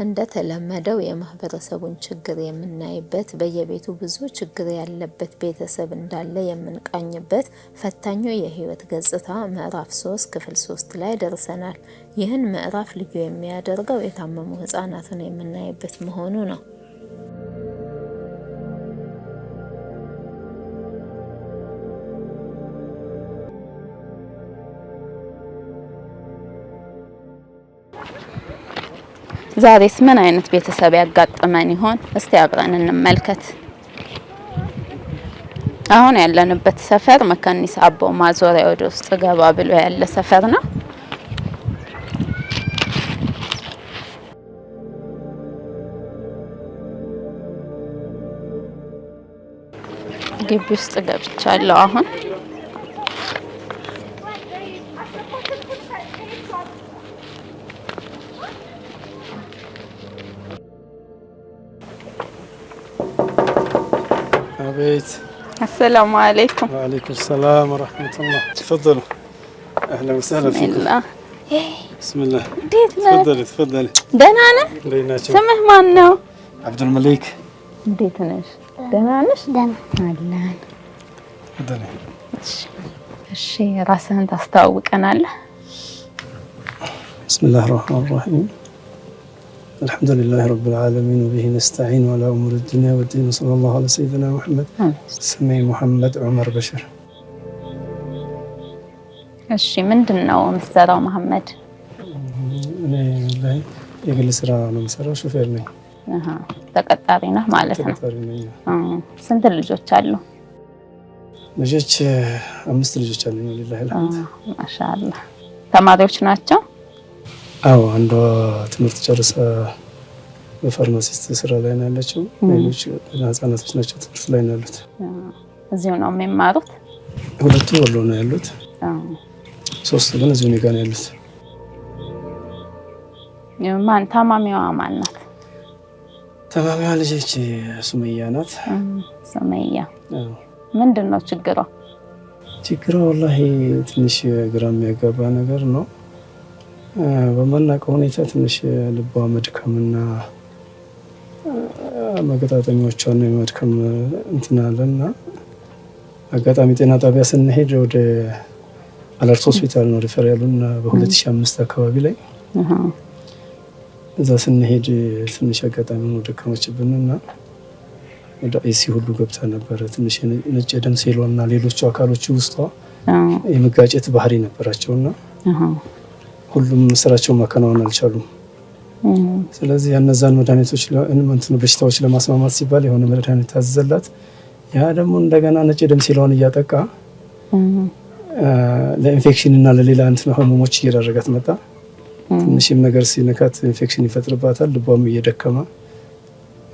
እንደተለመደው የማህበረሰቡን ችግር የምናይበት በየቤቱ ብዙ ችግር ያለበት ቤተሰብ እንዳለ የምንቃኝበት ፈታኙ የህይወት ገጽታ ምዕራፍ 3 ክፍል 3 ላይ ደርሰናል። ይህን ምዕራፍ ልዩ የሚያደርገው የታመሙ ህፃናትን የምናይበት መሆኑ ነው። ዛሬስ ምን አይነት ቤተሰብ ያጋጥመን ይሆን? እስቲ አብረን እንመልከት። አሁን ያለንበት ሰፈር መካኒሳ አቦ ማዞሪያ ወደ ውስጥ ገባ ብሎ ያለ ሰፈር ነው። ግቢ ውስጥ ገብቻለሁ አሁን። بيت. السلام عليكم. وعليكم السلام ورحمة الله. تفضلوا. أهلا وسهلا فيكم. بسم الله. بسم الله. تفضلي تفضلي. دنانة. سمه مانو؟ عبد الملك. እንዴት ነሽ? ደህና ነሽ? ደህና አለን። تفضلي. እሺ ራስህን ታስተዋውቀናለህ? بسم الله الرحمن الرحيم. الحمد لله رب العالمين وبه نستعين على أمور الدنيا والدين صلى الله على سيدنا محمد. سمي محمد عمر بشر. እሺ ምንድነው የምትሰራው መሐመድ? እኔ ላይ የግል ስራ ነው የምሰራው፣ ሹፌር ነኝ። ተቀጣሪ ነህ ማለት ነው? ተቀጣሪ ነኝ። ስንት ልጆች አሉ? ልጆች 5 ልጆች አሉኝ። ወሊላሂ አልሐምድ። ማሻአላህ። ተማሪዎች ናቸው? አዎ፣ አንዷ ትምህርት ጨርሳ በፋርማሲስት ስራ ላይ ነው ያለችው። ሌሎች ህፃናቶች ናቸው ትምህርት ላይ ነው ያሉት። እዚሁ ነው የሚማሩት? ሁለቱ ወሎ ነው ያሉት። 3 ግን እዚሁ እኔ ጋር ነው ያሉት። ማን ታማሚዋ ማን ናት? ታማሚዋ ልጅ ሱመያ ናት። ሱመያ ምንድን ነው ችግሯ? ችግሯ ወላሂ ትንሽ ግራ የሚያጋባ ነገር ነው። በማናውቀው ሁኔታ ትንሽ ልቧ መድከምና መገጣጠሚያዎቿን መድከም እንትን አለና አጋጣሚ ጤና ጣቢያ ስንሄድ ወደ አለርት ሆስፒታል ነው ሪፈር ያሉን በ2005 አካባቢ ላይ። እዛ ስንሄድ ትንሽ አጋጣሚ ነው ደከመችብንና ወደ አይሲ ሁሉ ገብታ ነበር። ትንሽ ነጭ ደም ሴሏና ሌሎች አካሎች ውስጧ የመጋጨት ባህሪ ነበራቸውና ሁሉም ስራቸውን ማከናወን አልቻሉም። ስለዚህ እነዛን መድኃኒቶች በሽታዎች ለማስማማት ሲባል የሆነ መድኃኒት ታዘዘላት። ያ ደግሞ እንደገና ነጭ ደም ሴሏን እያጠቃ ለኢንፌክሽን እና ለሌላ ህመሞች እየዳረጋት መጣ። ትንሽም ነገር ሲነካት ኢንፌክሽን ይፈጥርባታል። ልቧም እየደከመ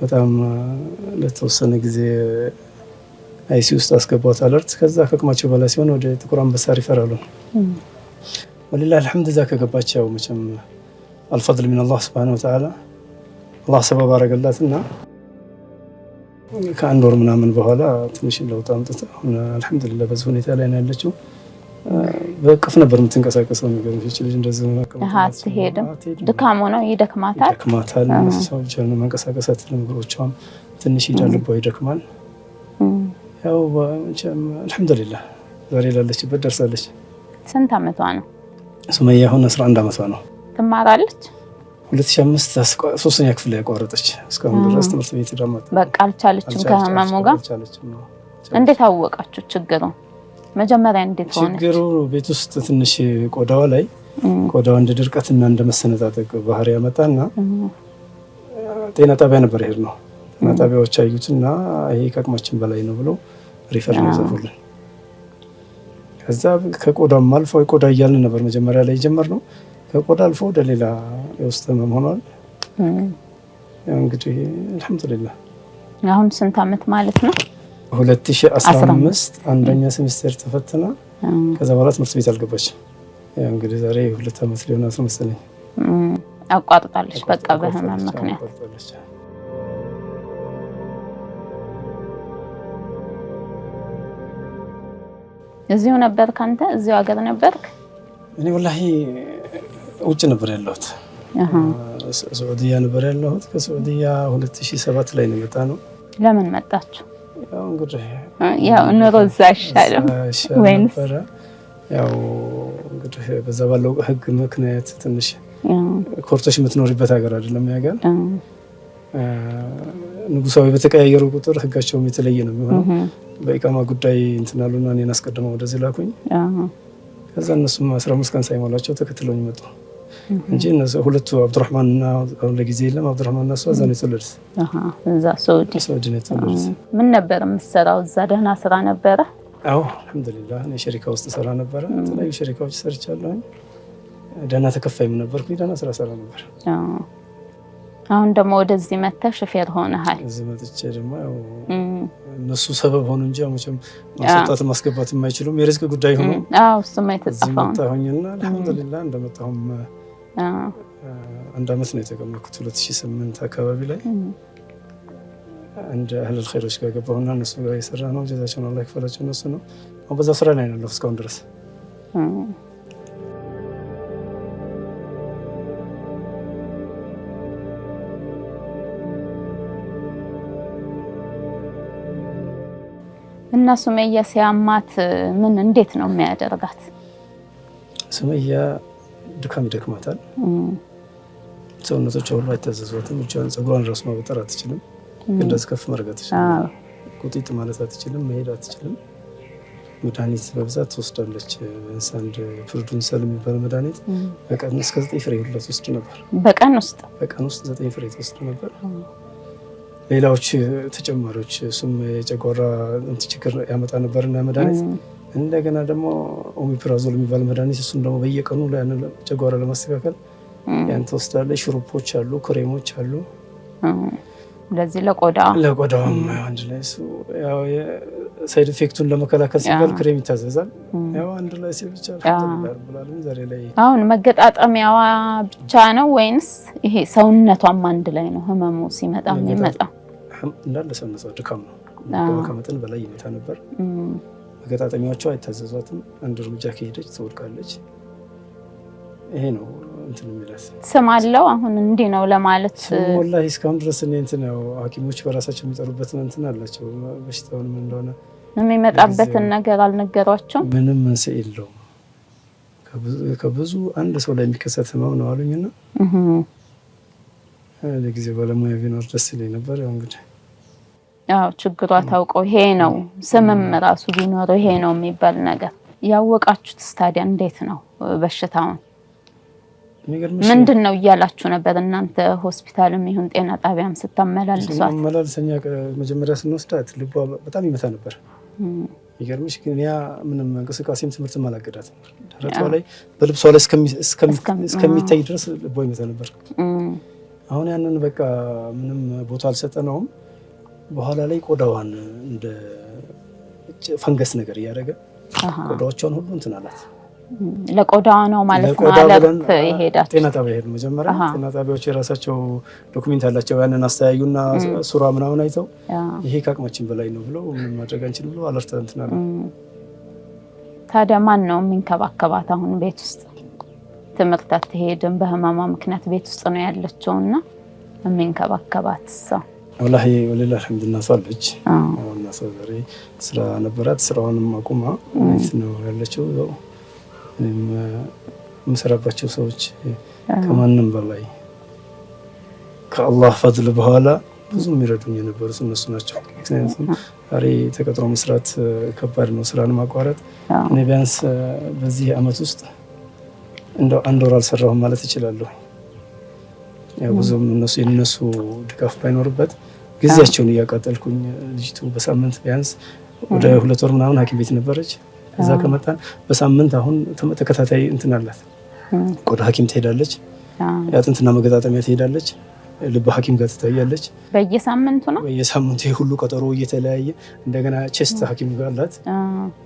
በጣም ለተወሰነ ጊዜ አይሲ ውስጥ አስገቧት አለርት። ከዛ ከአቅማቸው በላይ ሲሆን ወደ ጥቁር አንበሳ ሪፈራሉ። ወሊላሂ አልሐምድ። እዛ ከገባች ያው መቼም አልፈድል ሚን አላህ ሱብሓነሁ ወተዓላ አላህ ሰበብ አደረገላትና ከአንድ ወር ምናምን በኋላ ትንሽ ለውጥ አምጥታ አልሐምዱሊላህ በዚህ ሁኔታ ላይ ነው ያለችው። በቅፍ ነበር የምትንቀሳቀሰው። ነገር ልጅ እንደዚህ ነው አትሄድም። ድካሙ ነው ይደክማታል። ይደክማታል። ሰዎች መንቀሳቀስ አትችልም። እግሮቿም ትንሽ ይዳልባ ይደክማል። ያው መቼም አልሐምዱሊላህ ዛሬ ላለችበት ደርሳለች። ስንት አመቷ ነው ሱመያ? አሁን 11 አመቷ ነው። ትማራለች? 2005 3ኛ ክፍል ያቋረጠች። እስካሁን ድረስ ትምህርት ቤት ሄዳማት በቃ አልቻለችም ከህመሙ ጋር። እንዴት አወቃችሁ ችግሩ? መጀመሪያ እንዴት ሆነ? ችግሩ ቤት ውስጥ ትንሽ ቆዳዋ ላይ ቆዳዋ እንደ ድርቀትና እንደ መሰነጣጠቅ ባህሪ ያመጣና ጤና ጣቢያ ነበር የሄድነው። ጤና ጣቢያዎች አዩትና ይሄ ከአቅማችን በላይ ነው ብለው ሪፈር ነው ያዘፉልን። ከዛ ከቆዳም አልፎ ቆዳ እያልን ነበር መጀመሪያ ላይ የጀመርነው። ከቆዳ አልፎ ወደ ሌላ የውስጥ ህመም ሆኗል። እንግዲህ አልሐምዱሊላህ። አሁን ስንት አመት ማለት ነው? 2015 አንደኛ ሴሚስተር ተፈተና ከዛ በኋላ ትምህርት ቤት አልገባችም። ያው እንግዲህ ዛሬ 2 አመት ሊሆናት ነው መሰለኝ። አቋርጣለች በቃ በህመም ምክንያት። እዚሁ ነበርክ አንተ? እዚሁ ሀገር ነበርክ? እኔ ወላሂ ውጭ ነበር ያለሁት። ሳዑዲያ ነበር ያለሁት። ከሳዑዲያ 2007 ላይ ነው የመጣ ነው። ለምን መጣችሁ? ያው እንግዲህ ያው ኑሮ እዛ ይሻላል ወይንስ? ያው እንግዲህ በዛ ባለው ህግ ምክንያት ትንሽ ኮርቶሽ የምትኖርበት ሀገር አይደለም ያገር። ንጉሳዊ በተቀያየሩ ቁጥር ህጋቸውም የተለየ ነው የሚሆነው። በኢቃማ ጉዳይ እንትናሉና እኔን አስቀድመው ወደዚህ ላኩኝ። ከዛ እነሱም 15 ቀን ሳይሞላቸው ተከትለውኝ መጡ እንጂ እነሱ ሁለቱ አብዱራህማንና ለጊዜ የለም አብዱራህማንና እሷ እዛ ነው የተወለዱት። እዛ ሳዑዲ ነው የተወለዱት። ምን ነበር የምትሰራው እዛ? ደህና ስራ ነበረ? አዎ አልሐምዱሊላህ። እኔ ሸሪካ ውስጥ ሰራ ነበረ። የተለያዩ ሸሪካዎች ሰርቻለሁ። ደህና ተከፋይም ነበርኩኝ። ደህና ስራ ሰራ ነበር። አሁን ደግሞ ወደዚህ መጥተህ ሹፌር ሆነሃል። እዚህ መጥቼ ደግሞ ያው እነሱ ሰበብ ሆኑ እንጂ መቼም ማስወጣት ማስገባት የማይችሉም የሪዝቅ ጉዳይ ሆኖ እሱማ የተጻፈው መጣሁኝና አልሐምዱሊላህ እንደመጣሁም አንድ አመት ነው የተቀመጥኩት። 2008 አካባቢ ላይ አንድ አህለል ኸይሮች ጋር ገባሁና እነሱ ጋር የሰራ ነው። ጀዛቸውን አላህ ይክፈላቸው እነሱ ነው። አሁን በዛ ስራ ላይ ነው እስካሁን ድረስ። እና ሱመያ ሲያማት ምን እንዴት ነው የሚያደርጋት? ሱመያ ድካም ይደክማታል። ሰውነቶቿ ሁሉ አይታዘዟትም። ብቻዋን ፀጉሯን ራሱ ማበጠር አትችልም። እንደዚህ ከፍ ማድረግ አትችልም። ቁጢጥ ማለት አትችልም። መሄድ አትችልም። መድኃኒት በብዛት ትወስዳለች። አንድ ፕሮዱንሰል የሚባል መድኃኒት በቀን እስከ 9 ፍሬ ሁሉ ትወስድ ነበር። በቀን ውስጥ 9 ፍሬ ትወስድ ነበር። ሌላዎች ተጨማሪዎች እሱም የጨጓራ ችግር ያመጣ ነበርና መድኃኒት እንደገና ደግሞ ኦሚፕራዞል የሚባል መድኃኒት እሱም ደግሞ በየቀኑ ላይ ጨጓራ ለማስተካከል ያን ትወስዳለች። ሽሩፖች አሉ፣ ክሬሞች አሉ። ለዚህ ለቆዳውም አንድ ላይ እሱ ያው ሳይድ ኢፌክቱን ለመከላከል ሲባል ክሬም ይታዘዛል። ያው አንድ ላይ ሲብቻ አልሐምዱሊላህ ዛሬ ላይ አሁን መገጣጠሚያዋ ብቻ ነው ወይንስ ይሄ ሰውነቷም አንድ ላይ ነው ህመሙ ሲመጣ የሚመጣው? እንዳለ ሰውነቷ ድካም ነው። ከመጠን በላይ ይመታ ነበር። መገጣጠሚያዎቿ አይታዘዟትም። አንድ እርምጃ ከሄደች ትወድቃለች። ይሄ ነው እንትን የሚላት። ስም አለው አሁን እንዲህ ነው ለማለት ወላሂ እስካሁን ድረስ እኔ እንትን ያው ሐኪሞች በራሳቸው የሚጠሩበት እንትን አላቸው። በሽታውን ምን እንደሆነ የሚመጣበትን ነገር አልነገሯቸውም። ምንም መንስኤ የለውም። ከብዙ አንድ ሰው ላይ የሚከሰት ህመም ነው አሉኝና ለጊዜው ባለሙያ ቢኖር ደስ ይለኝ ነበር። ያው እንግዲህ ያው ችግሯ ታውቀው ይሄ ነው ስምም ራሱ ቢኖረው ይሄ ነው የሚባል ነገር ያወቃችሁት ታዲያ እንዴት ነው በሽታውን? ምንድነው እያላችሁ ነበር እናንተ ሆስፒታልም ይሁን ጤና ጣቢያም ስታመላልሷት? መላልሰኛ መጀመሪያ ስንወስዳት ልቧ በጣም ይመታ ነበር። ይገርምሽ ግን ያ ምንም እንቅስቃሴም ትምህርትም አላገዳትም። ደረቷ ላይ በልብሷ ላይ እስከሚታይ ድረስ ልቧ ይመታ ነበር። አሁን ያንን በቃ ምንም ቦታ አልሰጠነውም። በኋላ ላይ ቆዳዋን እንደ ፈንገስ ነገር እያደረገ ቆዳዎቿን ሁሉ እንትን አላት። ለቆዳዋ ነው ማለት ነው አለበት ይሄዳል። ጤና ጣቢያ ሄዱ። መጀመሪያ ጤና ጣቢያዎች የራሳቸው ዶክመንት አላቸው። ያንን አስተያዩና ሱራ ምናምን አይተው ይሄ ከአቅማችን በላይ ነው ብለው ምንም ማድረግ አንችልም ብለው አለርት እንትን አለ። ታዲያ ማን ነው የሚንከባከባት? አሁን ቤት ውስጥ ትምህርት አትሄድም፣ በህመማ ምክንያት ቤት ውስጥ ነው ያለችውና የሚንከባከባት ሰው ወላሂ ወለላ አልሐምዱሊላህ ሰለች እና ሰሪ ስራ ነበራት። ስራውንም አቁማ ቤት ነው ያለችው። እኔም የምሰራባቸው ሰዎች ከማንም በላይ ከአላህ ፈድል በኋላ ብዙ የሚረዱኝ የነበሩት እነሱ ናቸው። ምክንያቱም ዛሬ ተቀጥሮ መስራት ከባድ ነው፣ ስራን ማቋረጥ። እኔ ቢያንስ በዚህ አመት ውስጥ እንደው አንድ ወር አልሰራሁም ማለት እችላለሁ። ያው ብዙም የነሱ ድጋፍ ባይኖርበት ጊዜያቸውን እያቃጠልኩኝ ልጅቱ በሳምንት ቢያንስ ወደ 2 ወር ምናምን ሐኪም ቤት ነበረች። እዛ ከመጣን በሳምንት አሁን ተከታታይ እንትን አላት። ቆዳ ሐኪም ትሄዳለች፣ የአጥንትና መገጣጠሚያ ትሄዳለች፣ ልብ ሐኪም ጋር ትታያለች። በየሳምንቱ ነው በየሳምንቱ ይሄ ሁሉ ቀጠሮ እየተለያየ እንደገና ቼስት ሐኪም ጋር አላት።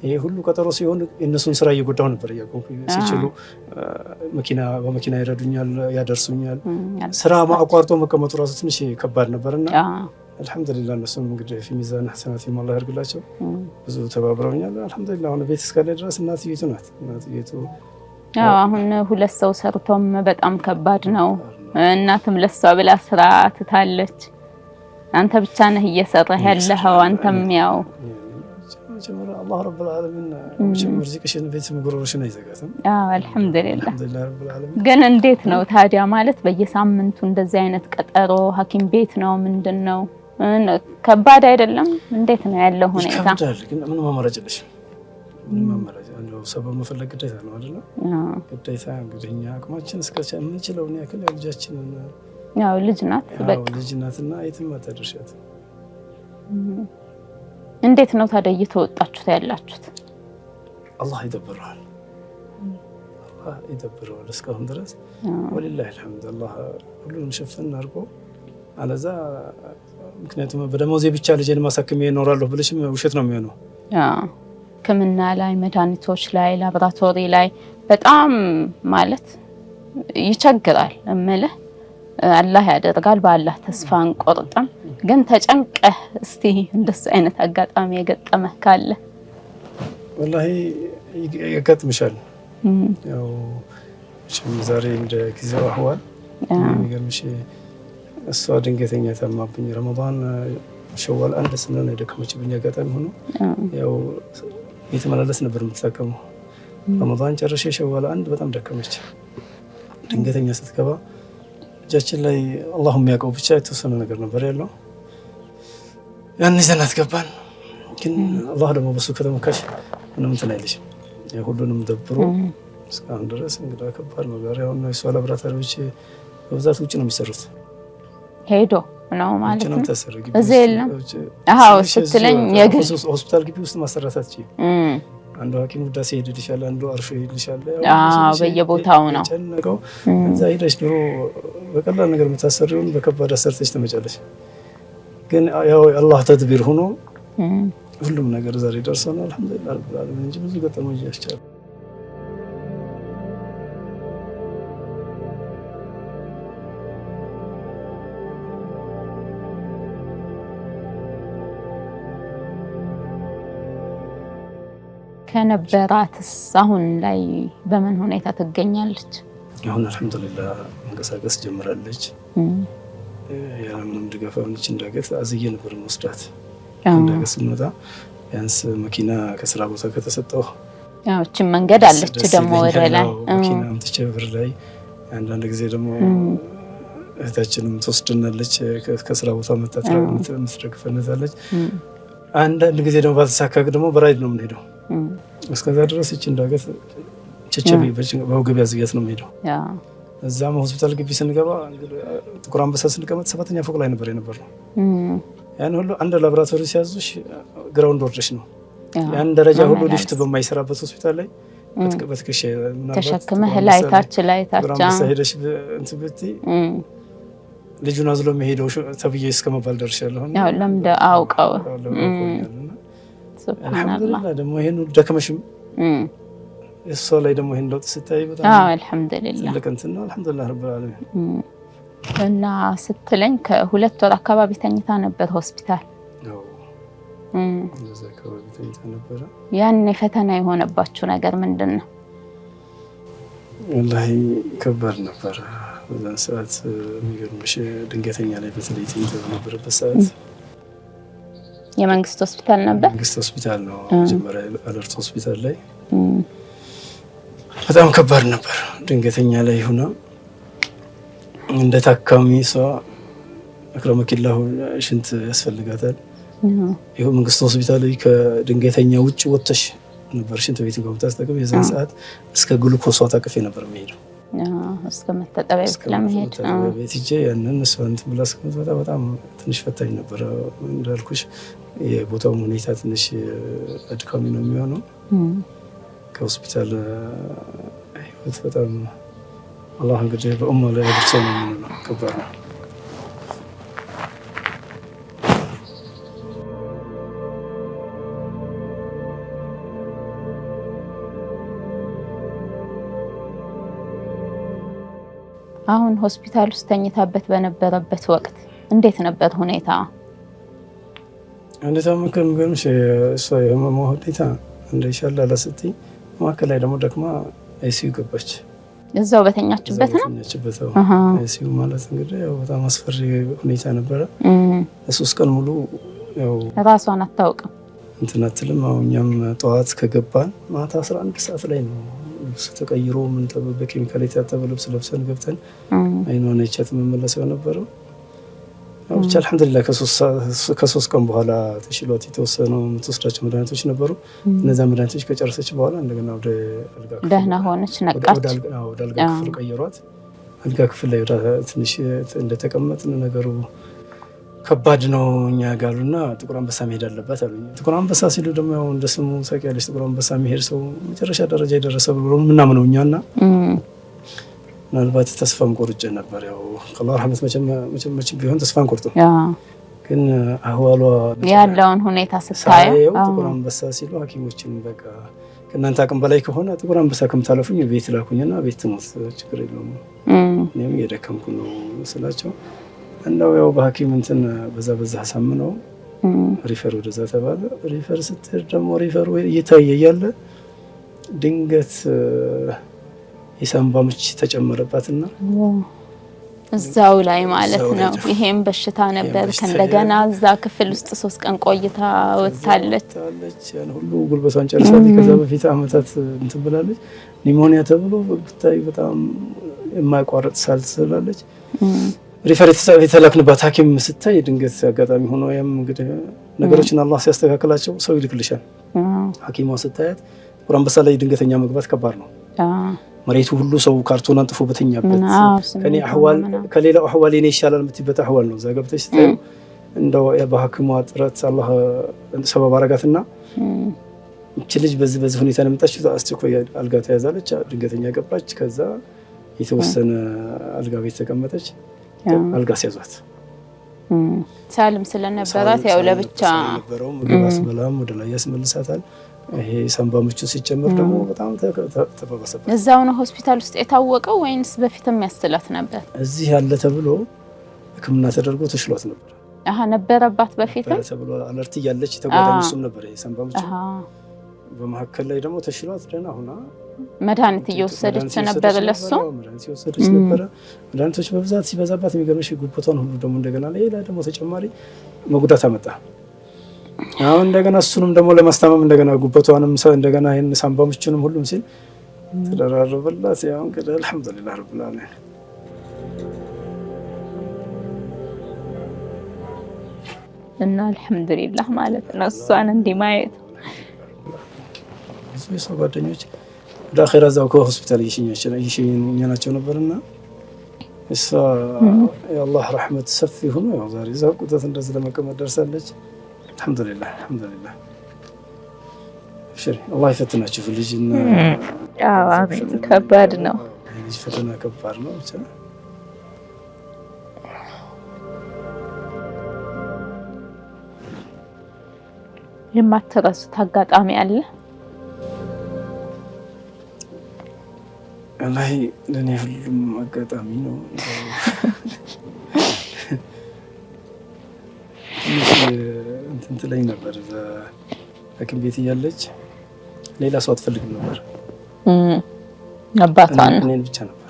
ይሄ ሁሉ ቀጠሮ ሲሆን የእነሱን ስራ እየጎዳው ነበር። እያቆምኩኝ ሲችሉ በመኪና ይረዱኛል፣ ያደርሱኛል። ስራ አቋርጦ መቀመጡ ራሱ ትንሽ ከባድ ነበርና አልሐምዱሊላህ እነሱም እንግዲህ في ميزان حسناتهم الله ያርግላቸው ብዙ ተባብረውኛል። አልሐምዱሊላህ አሁን ቤት እስካለ ድረስ እናትየቱ ናት። እናትየቱ አሁን 2 ሰው ሰርቶም በጣም ከባድ ነው። እናትም ለሷ ብላ ስራ ትታለች። አንተ ብቻ ነህ እየሰራህ ያለኸው። አንተም ያው ጀመረ አላህ ረብል ዓለሚን ርዝቅሽን ቤት ምግሮሽን አይዘጋትም። አልሐምዱሊላህ ረብል ዓለሚን። ግን እንዴት ነው ታዲያ ማለት በየሳምንቱ እንደዚህ አይነት ቀጠሮ ሐኪም ቤት ነው ምንድነው? ከባድ አይደለም? እንዴት ነው ያለው ሁኔታ? ይከብዳል፣ ግን ምንም አማራጭ የለሽም። ምንም አማራጭ እንደው ሰበብ መፈለግ ግዴታ ነው አይደል? ግዴታ እንግዲህ እኛ አቅማችን እስከቻለ የምንችለው ነው ያክል ልጃችንን ያው ልጅ ናት በቃ ልጅ ናትና የትም አታደርሻት። እንዴት ነው ታዲያ እየተወጣችሁት ያላችሁት? አላህ ይደብረዋል፣ አላህ ይደብረዋል እስካሁን ድረስ ወሊላሂ አልሐምድ። አላህ ሁሉንም ሸፈን አድርጎ አለዛ ምክንያቱም በደሞዜ ብቻ ልጄን ማሳከም እኖራለሁ ብለሽም ውሸት ነው የሚሆነው። ሕክምና ላይ መድኃኒቶች ላይ ላቦራቶሪ ላይ በጣም ማለት ይቸግራል እምልህ። አላህ ያደርጋል፣ በአላህ ተስፋ አንቆርጥም። ግን ተጨንቀህ እስቲ እንደሱ አይነት አጋጣሚ የገጠመህ ካለ? ወላሂ ያጋጥምሻል። ያው ዛሬ እንደ ጊዜው አህዋል የሚገርምሽ እሷ ድንገተኛ ታማብኝ ረመዳን ሸዋል አንድ ስንሆን የደከመችብኝ አጋጣሚ ሆኖ ያው የተመላለስ ነበር የምትጠቀመው። ረመዳን ጨርሼ ሸዋል አንድ በጣም ደከመች። ድንገተኛ ስትገባ እጃችን ላይ አላሁ የሚያውቀው ብቻ የተወሰነ ነገር ነበር ያለው። ያን ይዘናት ገባን። ግን አላህ ደግሞ በሱ ከተመካሽ ምንም እንትን አይልሽም። ሁሉንም ደብሮ እስካሁን ድረስ እንግዲህ ከባድ ነው። ዛሬ አሁን የሷ ላቦራቶሪዎች በብዛት ውጭ ነው የሚሰሩት። ሄዶ ነው ማለት ነው። እዚህ የለም። አዎ ስትለኝ ሆስፒታል ግቢ ውስጥ ማሰራት አትችይም። አንዱ ሐኪም ውዳሴ ይሄድልሻል፣ አንዱ አርፎ ይሄድልሻል። በየቦታው ነው ጨነቀው። እዛ ሄደሽ ድሮ በቀላል ነገር የምታሰሪውን በከባድ አሰርተሽ ትመጫለሽ። ግን ያው አላህ ተድቢር ሆኖ ሁሉም ነገር ዛሬ ደርሰናል። አልሐምዱሊላህ ረብል ዓለሚን እንጂ ብዙ ገጠመኝ ያስቻለ ከነበራትስ አሁን ላይ በምን ሁኔታ ትገኛለች? አሁን አልሐምዱሊላህ መንቀሳቀስ ጀምራለች። ያለምንም ድጋፍ አሁንች እንዳገት አዝዬ ነበር መስዳት እንዳገት ስንመጣ ቢያንስ መኪና ከስራ ቦታ ከተሰጠው ያው እቺ መንገድ አለች ደግሞ ወደ ላይ መኪና ምትቸብር ላይ አንዳንድ ጊዜ ደግሞ እህታችንም ተወስደናለች ከስራ ቦታ መጣጣ ምትደግፈነታለች። አንዳንድ ጊዜ ደግሞ ባልተሳካ ደግሞ በራይድ ነው የምንሄደው። እስከዛ ድረስ እቺ እንዳገት ቸቸቢ በወገብ ያዝያት ነው የምንሄደው። እዛም ሆስፒታል ግቢ ስንገባ ጥቁር አንበሳ ስንቀመጥ 7ኛ ፎቅ ላይ ነበር የነበርነው። ያን ሁሉ አንድ ላቦራቶሪ ሲያዙሽ ግራውንድ ወርደሽ ነው። ያን ደረጃ ሁሉ ሊፍት በማይሰራበት ሆስፒታል ላይ በትከሻ ተሸክመህ ላይ ታች አንበሳ ሄደሽ እንትን ብትይ ልጁን አዝሎ የሚሄደው ተብዬ እስከመባል ደርሻለሁ። ያው ለምደ አውቀው አልሐምዱሊላህ ደግሞ ይሄን ደከመሽም እሷ ላይ ደግሞ ይሄን ለውጥ ስታይ በጣም አልሐምዱሊላህ ትልቅ እንትን ነው። አልሐምዱሊላህ ረብል ዓለሚን። እና ስትለኝ ከ2 ወር አካባቢ ተኝታ ነበር ሆስፒታል። እንደዛ አካባቢ ተኝታ ነበር። ያን ፈተና የሆነባችሁ ነገር ምንድነው? ወላሂ ከባድ ነበር በዛን ሰዓት። የሚገርምሽ ድንገተኛ ላይ በተለይ ተኝታ በነበረበት ሰዓት የመንግስት ሆስፒታል ነበር። መንግስት ሆስፒታል ነው መጀመሪያ አለርት ሆስፒታል ላይ በጣም ከባድ ነበር። ድንገተኛ ላይ ሆና እንደ ታካሚ ሰው አክረመኪላሁ ሽንት ያስፈልጋታል። ይሄው መንግስት ሆስፒታል ላይ ከድንገተኛ ውጭ ወጥተሽ ነበር ሽንት ቤት ጋር ተስተቀበ። የዛን ሰዓት እስከ ግሉኮስ ታቅፌ ነበር የሚሄደው። እስከ መታጠቢያ ቤት ለመሄድ ቤት ሂጄ ያንን እሷን ብላስ በጣም ትንሽ ፈታኝ ነበር። እንዳልኩሽ የቦታው ሁኔታ ትንሽ አድካሚ ነው የሚሆነው። ከሆስፒታል ህይወት በጣም አላህ እንግዲህ በኡማ ላይ አድርሰው ነው የሚሆነው። ከባድ ነው። አሁን ሆስፒታል ውስጥ ተኝታበት በነበረበት ወቅት እንዴት ነበር ሁኔታ? እንዴት አመከምገምሽ እሷ የህመሟ ሁኔታ እንደሻለ አላስትኝ ማከላይ ደግሞ ደክማ አይሲዩ ገባች። እዛው በተኛችበት ነው በተኛችበት አይሲዩ ማለት እንግዲህ ያው በጣም አስፈሪ ሁኔታ ነበረ። ለሶስት ቀን ሙሉ ያው ራሷን አታውቅም እንትን አትልም። እኛም ጠዋት ከገባን ማታ 11 ሰዓት ላይ ነው ልብስ ተቀይሮ ምን በኬሚካል የታጠበ ልብስ ለብሰን ገብተን አይኗን አይቻት መመለሰው ነበረው። ያው ብቻ አልሐምዱሊላህ ከሶስት ቀን በኋላ ተሽሏት የተወሰነው የምትወስዳቸው መድኃኒቶች ነበሩ። እነዛ መድኃኒቶች ከጨረሰች በኋላ እንደገና ወደ አልጋ ክፍል ደህና ሆነች ነቃች። ወደ አልጋ ክፍል ቀየሯት። አልጋ ክፍል ላይ ትንሽ እንደተቀመጥን ነገሩ ከባድ ነው እኛ ጋሉና ጥቁር አንበሳ መሄድ አለባት አሉኝ። ጥቁር አንበሳ ሲሉ ደግሞ ያው እንደ ስሙ ታውቂያለሽ ጥቁር አንበሳ መሄድ ሰው መጨረሻ ደረጃ የደረሰ ብሎ ምናምን ነው እኛና ምናልባት ተስፋም ቆርጬ ነበር። ያው ከአላህ ረህመት መቼም ቢሆን ተስፋን ቆርጦ ግን አህዋሏ ያለውን ሁኔታ ስታየው ጥቁር አንበሳ ሲሉ ሐኪሞችን በቃ ከእናንተ አቅም በላይ ከሆነ ጥቁር አንበሳ ከምታለፉኝ ቤት ላኩኝና ቤት ትሞት ችግር የለውም እኔም እየደከምኩ ነው ስላቸው እንደው ያው በሐኪም እንትን በዛ አሳምነው ሪፈር ወደዛ ተባለ። ሪፈር ስትሄድ ደግሞ ሪፈሩ እየታየ እያለ ድንገት የሳምባ ምች ተጨመረባትና እዛው ላይ ማለት ነው። ይሄም በሽታ ነበር። ከእንደገና እዛ ክፍል ውስጥ 3 ቀን ቆይታ ወጣለች። ያን ሁሉ ጉልበቷን ጨርሳለች። ከዛ በፊት አመታት እንትን ብላለች። ኒሞኒያ ተብሎ ብታይ በጣም የማይቋረጥ ሳል ስላለች ሪፈር የተላክንባት ሐኪም ስታይ ድንገት አጋጣሚ ሆኖ ያም እንግዲህ ነገሮችን አላህ ሲያስተካክላቸው ሰው ይልክልሻል። ሐኪሟ ስታያት ጥቁር አንበሳ ላይ ድንገተኛ መግባት ከባድ ነው። መሬቱ ሁሉ ሰው ካርቶን አንጥፎ በተኛበት ከኔ አህዋል ከሌላው አህዋል የኔ ይሻላል የምትይበት አህዋል ነው። እዛ ገብተሽ ስታዩ እንደው በሐኪሟ ጥረት አላህ ሰበብ አረጋትና እቺ ልጅ በዚህ ሁኔታ ነው የመጣችው። አስቸኳይ አልጋ ተያዛለች። ድንገተኛ ገባች። ከዛ የተወሰነ አልጋ ቤት ተቀመጠች። አልጋ ሲያዟት ሳልም ስለነበራት ያው ለብቻ ነበረው ምግብ አስበላም ወደ ላይ ያስመልሳታል። ይሄ ሳምባ ምቹ ሲጨመር ደግሞ በጣም ተባባሰበት። እዛው ነው ሆስፒታል ውስጥ የታወቀው ወይንስ በፊትም ያስላት ነበር? እዚህ ያለ ተብሎ ሕክምና ተደርጎ ተሽሏት ነበር። ነበረባት በፊትም ተብሎ አለርት ያለች ተጓዳኝ እሱም ነበር ይሄ ሳምባ ምቹ። በመሀከል ላይ ደግሞ ተሽሏት ደህና ሆና መድኃኒት እየወሰደች ነበር። ለሱ መድኃኒት እየወሰደች ነበር። መድኃኒቶች በብዛት ሲበዛባት የሚገርምሽ ጉበቷን ሁሉ ደግሞ እንደገና ሌላ ደግሞ ተጨማሪ መጉዳት አመጣ። አሁን እንደገና እሱንም ደግሞ ለማስታመም እንደገና ጉበቷንም እንደገና ይሄን ሳምባ ምቹንም ሁሉም ሲል ተደራረበላት። ያው እንግዲህ አልሐምዱሊላህ ረብል ዓለሚን እና አልሐምዱሊላህ ማለት ነው እሷን እንዲህ ማየት የሰው ጓደኞች ወደ አኺራ እዛው ከሆስፒታል እየሸኘናቸው ነበርና እሷ የአላህ ረህመት ሰፊ ሆኖ ያው ዛሬ እዛ ቁጠት እንደዚህ ለመቀመጥ ደርሳለች። አልሐምዱሊላህ ሽሪ አላህ ይፈትናችሁ ልጅና አሜን። ከባድ ነው ልጅ ፈተና ከባድ ነው። ብቻ የማትረሱት አጋጣሚ አለ? ላይ ለኔ ሁሉም አጋጣሚ ነው። እንትን ትለኝ ነበር እዛ ሐኪም ቤት እያለች ሌላ ሰው አትፈልግም ነበር። አባቷን እኔን ብቻ ነበር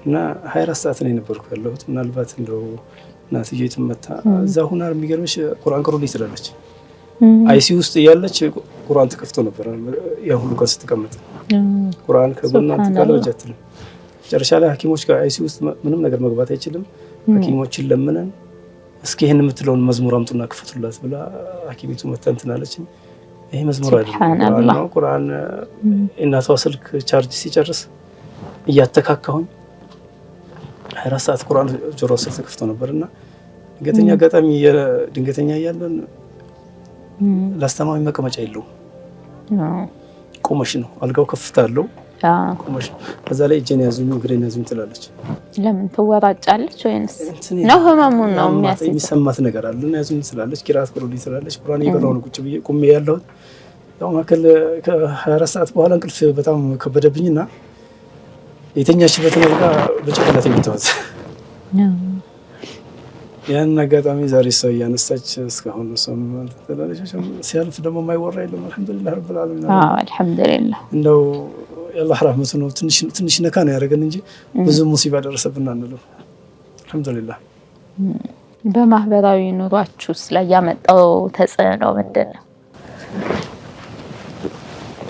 እና 24 ሰዓት ነው የነበርኩ ያለሁት። ምናልባት እንደው እናትዬ ትመታ እዛ ሁና የሚገርምሽ ቁርአን ቅሩልኝ ትላለች። አይሲ ውስጥ እያለች ቁርአን ተከፍቶ ነበር ያ ሁሉ ቀን ስትቀመጥ ቁርአን ከጎና ተካለጀትልም። መጨረሻ ላይ ሐኪሞች ጋር አይሲ ውስጥ ምንም ነገር መግባት አይችልም። ሐኪሞችን ለምነን እስኪ ይሄን የምትለውን መዝሙር አምጡና ክፈቱላት ብላ ሐኪሚቱ መተንትናለች። ይሄ መዝሙር አይደለም ቁርአን እናቷ ስልክ ቻርጅ ሲጨርስ እያተካካሁኝ 24 ሰዓት ቁርአን ጆሮ ስር ተከፍቶ ነበርና ድንገተኛ አጋጣሚ ድንገተኛ እያለን ላስተማሚ መቀመጫ የለውም። ቆመሽ ነው አልጋው ከፍታ አለው። ቆመሽ ከዛ ላይ እጄን ያዙኝ እግሬን ያዙኝ ትላለች። ለምን ትወራጫለች ወይንስ ነው ህመሙን ነው የሚሰማት ነገር አለ እና ያዙኝ ትላለች። ቂራት ቅሩልኝ ትላለች። ቁርአን እየቀራሁ ነው ቁጭ ብዬ ቁሜ ያለሁት። ያው ማከል ከ24 ሰዓት በኋላ እንቅልፍ በጣም ከበደብኝና የተኛችበትን አልጋ በጭንቅላት የሚተዋት ያን አጋጣሚ ዛሬ ሰው እያነሳች እስካሁን ሰው ሲያልፍ ደግሞ የማይወራ የለም። አልሐምዱሊላህ ረብል ዓለሚን። አልሐምዱሊላህ እንደው የአላህ ረህመቱ ነው። ትንሽ ነካ ነው ያደረገን እንጂ ብዙ ሙሲባ ደረሰብን አንልም። አልሐምዱሊላህ። በማህበራዊ ኑሯችሁስ ላይ ያመጣው ተጽዕኖ ምንድን ነው?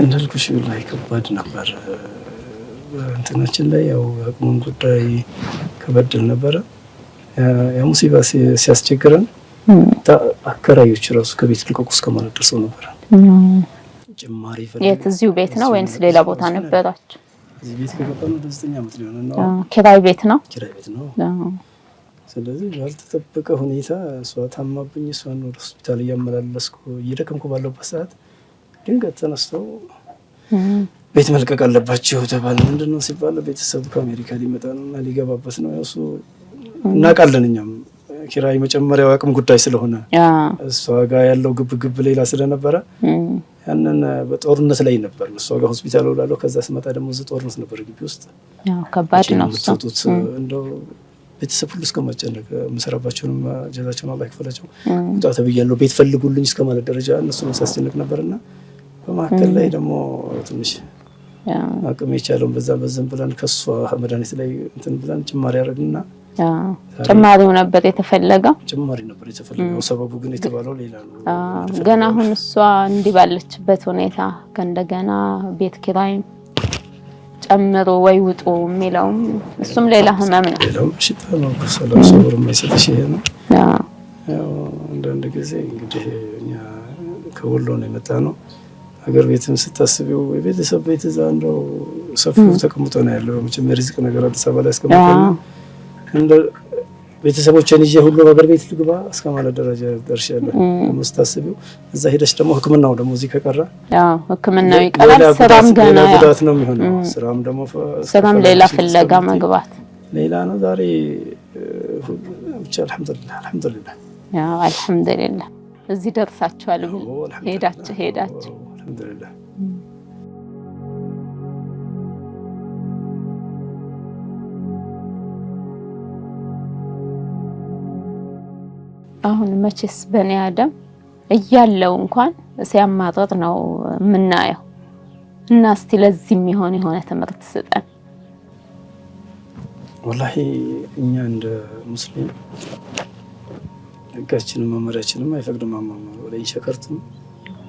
እንዳልኩሽ ላይ ከባድ ነበር። እንትናችን ላይ ያው አቅሙን ጉዳይ ከበደል ነበረ። ያ ሙሲባ ሲያስቸግረን አከራዮች ራሱ ከቤት ልቀቁ እስከማለት ደርሰው ነበር። ጭማሪ ፈልገው። የት እዚሁ ቤት ነው ወይንስ ሌላ ቦታ ነበራችሁ? እዚህ ቤት ከገባን ወደ 9 ዓመት ሊሆን ነው። ኪራይ ቤት ነው? ኪራይ ቤት ነው። ስለዚህ ባልተጠበቀ ሁኔታ እሷ ታማብኝ፣ እሷን ወደ ሆስፒታል እያመላለስኩ እየደከምኩ ባለበት ሰዓት ድንገት ተነስተው ቤት መልቀቅ አለባቸው ተባለ። ምንድነው ሲባል ቤተሰቡ ከአሜሪካ ሊመጣ ነው እና ሊገባበት ነው። እሱ እናውቃለን እኛም ኪራይ መጨመሪያው አቅም ጉዳይ ስለሆነ እሷ ጋር ያለው ግብግብ ሌላ ስለነበረ ያንን በጦርነት ላይ ነበር። እሷ ጋር ሆስፒታል ውላለሁ። ከዛ ስመጣ ደግሞ እዚህ ጦርነት ነበር ግቢ ውስጥ። ከባድ ነው የምትወጡት። እንደው ቤተሰብ ሁሉ እስከማጨነቅ የምሰራባቸውንም ጀዛቸውን አላህ ይክፈላቸው ውጣ ተብያለሁ ቤት ፈልጉልኝ እስከማለት ደረጃ እነሱን ሳስጨንቅ ነበርና በመካከል ላይ ደግሞ ትንሽ አቅም የቻለውን በዛም ብለን ከሷ መድኃኒት ላይ እንትን ብለን ጭማሪ ያደረግንና ጭማሪው ነበር የተፈለገው። ጭማሪ ነበር የተፈለገው። ሰበቡ ግን የተባለው ሌላ ነው። ገና አሁን እሷ እንዲህ ባለችበት ሁኔታ ከእንደገና ቤት ኪራይ ጨምሮ ወይ ውጡ የሚለውም እሱም ሌላ ህመም ነው። ሌላው ሽታ ነው። ሰላም ሰብር የማይሰጥሽ ይሄ ነው። ያው አንዳንድ ጊዜ እንግዲህ እኛ ከወሎ ነው የመጣ ነው። ሀገር ቤትን ስታስቢው የቤተሰብ ቤት እዛ እንደው ሰፊው ተቀምጦ ነው ያለው። መቼም የሪዝቅ ነገር አዲስ አበባ ላይ አስቀምጠን እንደ ቤተሰቦችን ይዤ ሁሉ ሀገር ቤት ልግባ እስከማለት ደረጃ ደርሻለሁ። ስታስቢው እዛ ሄደሽ ደግሞ ሕክምናው ደግሞ እዚህ ከቀረ ሕክምናው ይቀራል። ስራም ገና ጉዳት ነው የሚሆነው። ስራም ሌላ ፍለጋ መግባት ሌላ ነው። ዛሬ ብቻ አልሐምዱሊላህ አልሐምዱሊላህ እዚህ ደርሳችኋል። ሄዳችሁ አልሐምዱሊላህ። አሁን መቼስ በኔ አደም እያለው እንኳን ሲያማረጥ ነው የምናየው እና እስቲ ለዚህ የሚሆን የሆነ ትምህርት ስጠን። ወላሂ እኛ እንደ ሙስሊም ህጋችንም መመሪያችንም አይፈቅድም። ማማማ ወላይ ሸከርቱም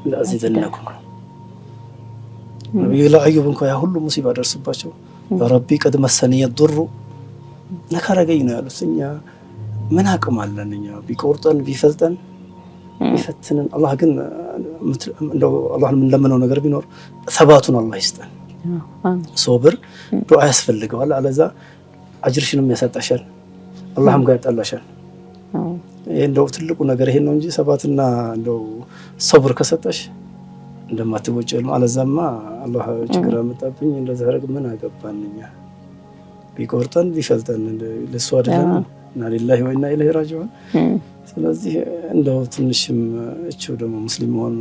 ለአዚደናኩም ነብዩ ለአዩብ እንኳን ያ ሁሉ ሙሲባ ደርስባቸው ረቢ ቀድ መሰኒ የድሩ ነካረገኝ ነው ያሉት። እኛ ምን አቅም አለን? እኛ ቢቆርጠን ቢፈልጠን ቢፈትነን አላህ ግን እንደው አላህን ምን ለምነው ነገር ቢኖር ሰባቱን አላህ ይስጠን። ሶብር ዱዓ ያስፈልገዋል። አለዛ አጅርሽንም ያሳጣሻል፣ አላህም ጋር ያጣላሻል። ይሄ እንደው ትልቁ ነገር ይሄ ነው እንጂ ሰባትና እንደው ሶብር ከሰጠሽ እንደማትወጪው አለዛማ አላህ ችግር አመጣብኝ እንደዛ አረግ ምን አገባን? እኛ ቢቆርጠን ቢፈልጠን ለሱ አይደለም እና ሊላሂ ወኢና ኢለይሂ ራጂዑን። ስለዚህ እንደው ትንሽም እቺው ደግሞ ሙስሊም ሆነ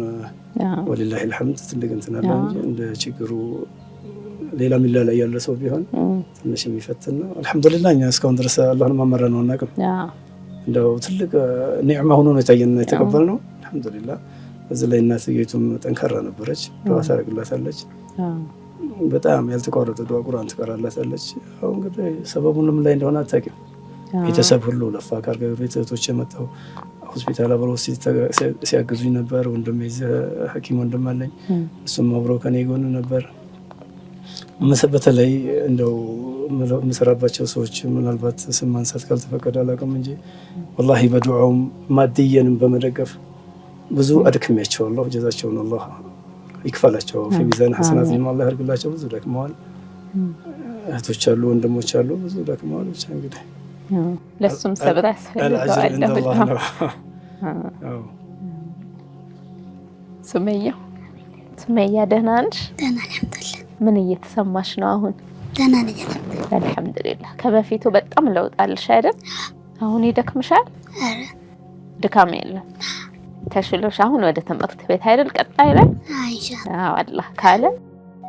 ወሊላሂ አልሐምድ ትልቅ እንትን አለ እንጂ እንደ ችግሩ ሌላ ሚላ ላይ ያለ ሰው ቢሆን ትንሽ የሚፈትን ነው። አልሐምዱሊላህ እኛ እስካሁን ድረስ አላህን ማመራ ነው እናቀም እንደው ትልቅ ኒዕማ ሆኖ ነው የታየና የተቀበልነው። አልሐምዱሊላህ በዚህ ላይ እናትየቱም ጠንካራ ነበረች፣ ዱዓ ታደርግላታለች። በጣም ያልተቋረጠ ዱዓ ቁርአን ትቀራላታለች። አሁን እንግዲህ ሰበቡንም ላይ እንደሆነ አታውቂም። ቤተሰብ ሁሉ ለፋ ካርገ ቤተሰቦች የመጣው ሆስፒታል አብረው ሲያግዙኝ ነበር። ወንድሜ ሐኪም ወንድም አለኝ፣ እሱም አብረው ከኔ ጎን ነበር። በተለይ እንደው የምሰራባቸው ሰዎች ምናልባት ስም ማንሳት ካልተፈቀደ አላውቅም እንጂ ወላሂ በዱዓውም ማድየንም በመደገፍ ብዙ አድክሜያቸዋለሁ። ጀዛቸውን አላህ ይክፈላቸው፣ ፊ ሚዛን ሐሰናቲሂም አላህ ያርግላቸው። ብዙ ደክመዋል። እህቶች አሉ፣ ወንድሞች አሉ፣ ብዙ ደክመዋል። ብቻ እንግዲህ ለሱም ሰብር ያስፈልጋል። ሱመያ ደህና ነሽ? ደህና አልሐምዱሊላህ። ምን እየተሰማሽ ነው አሁን? ደህና ነኝ አልሐምዱሊላህ። ከበፊቱ በጣም ለውጥ አለሽ አይደል? አሁን ይደክምሻል? አረ ድካም የለም። ተሽሎሽ አሁን ወደ ትምህርት ቤት አይደል ቀጣይ ላይ? ኢንሻአላህ አላህ ካለ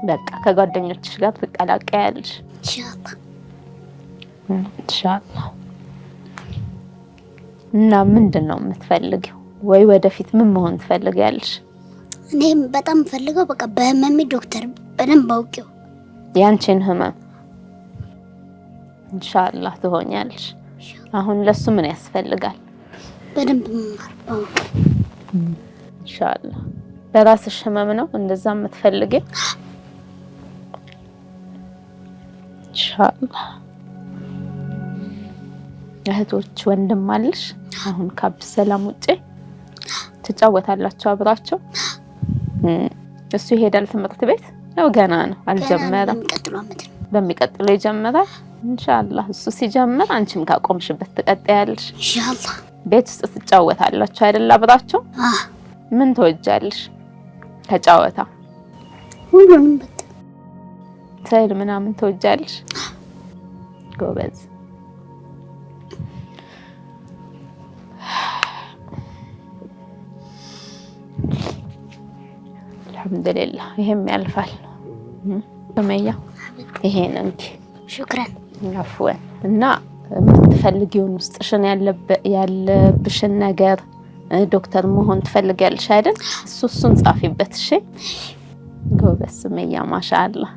በቃ ከጓደኞችሽ ጋር ትቀላቀያለሽ ኢንሻአላህ። እና ምንድን ነው የምትፈልጊው? ወይ ወደፊት ምን መሆን ትፈልጊያለሽ? እኔም በጣም ፈልገው በቃ በህመሜ ዶክተር በደንብ አውቄው ያንቺን ህመም ኢንሻአላህ ትሆኛለሽ። አሁን ለሱ ምን ያስፈልጋል? በደንብ ማርባው ኢንሻአላህ። በራስሽ ህመም ነው እንደዛ የምትፈልጊው? ኢንሻአላህ። እህቶች ወንድም አለሽ? አሁን ከአብዱሰላም ውጪ ትጫወታላችሁ አብራችሁ? እሱ ይሄዳል ትምህርት ቤት ነው? ገና ነው አልጀመረም። በሚቀጥለው ይጀምራል ኢንሻአላህ። እሱ ሲጀምር አንቺም ካቆምሽበት ትቀጥያለሽ ኢንሻአላህ። ቤት ውስጥ ትጫወታላችሁ አይደል አብራችሁ? ምን ትወጃለሽ ከጫወታ? ሁሉንም ስዕል ምናምን ትወጃለሽ? ጎበዝ። አልሐምዱሊላህ ይሄም ያልፋል። ሱመያ ይሄን እንኪ ሹክራን አፍወን እና የምትፈልጊውን ውስጥሽን ያለብሽን ነገር ዶክተር መሆን ትፈልጊያለሽ አይደል? እሱን ጻፊበት። እሺ ጎበዝ ሱመያ ማሻአላህ።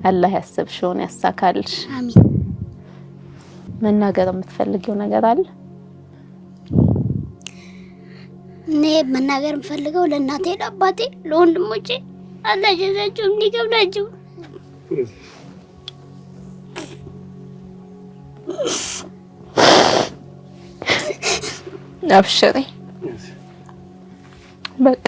አላህ ያሰብሽውን ያሳካልሽ። አሚን። መናገር የምትፈልጊው ነገር አለ? እኔ መናገር የምፈልገው ለእናቴ፣ ለአባቴ፣ ለወንድሞቼ አላህ ጀዛቸውን እንዲከፍላቸው አብሽሪ። በቃ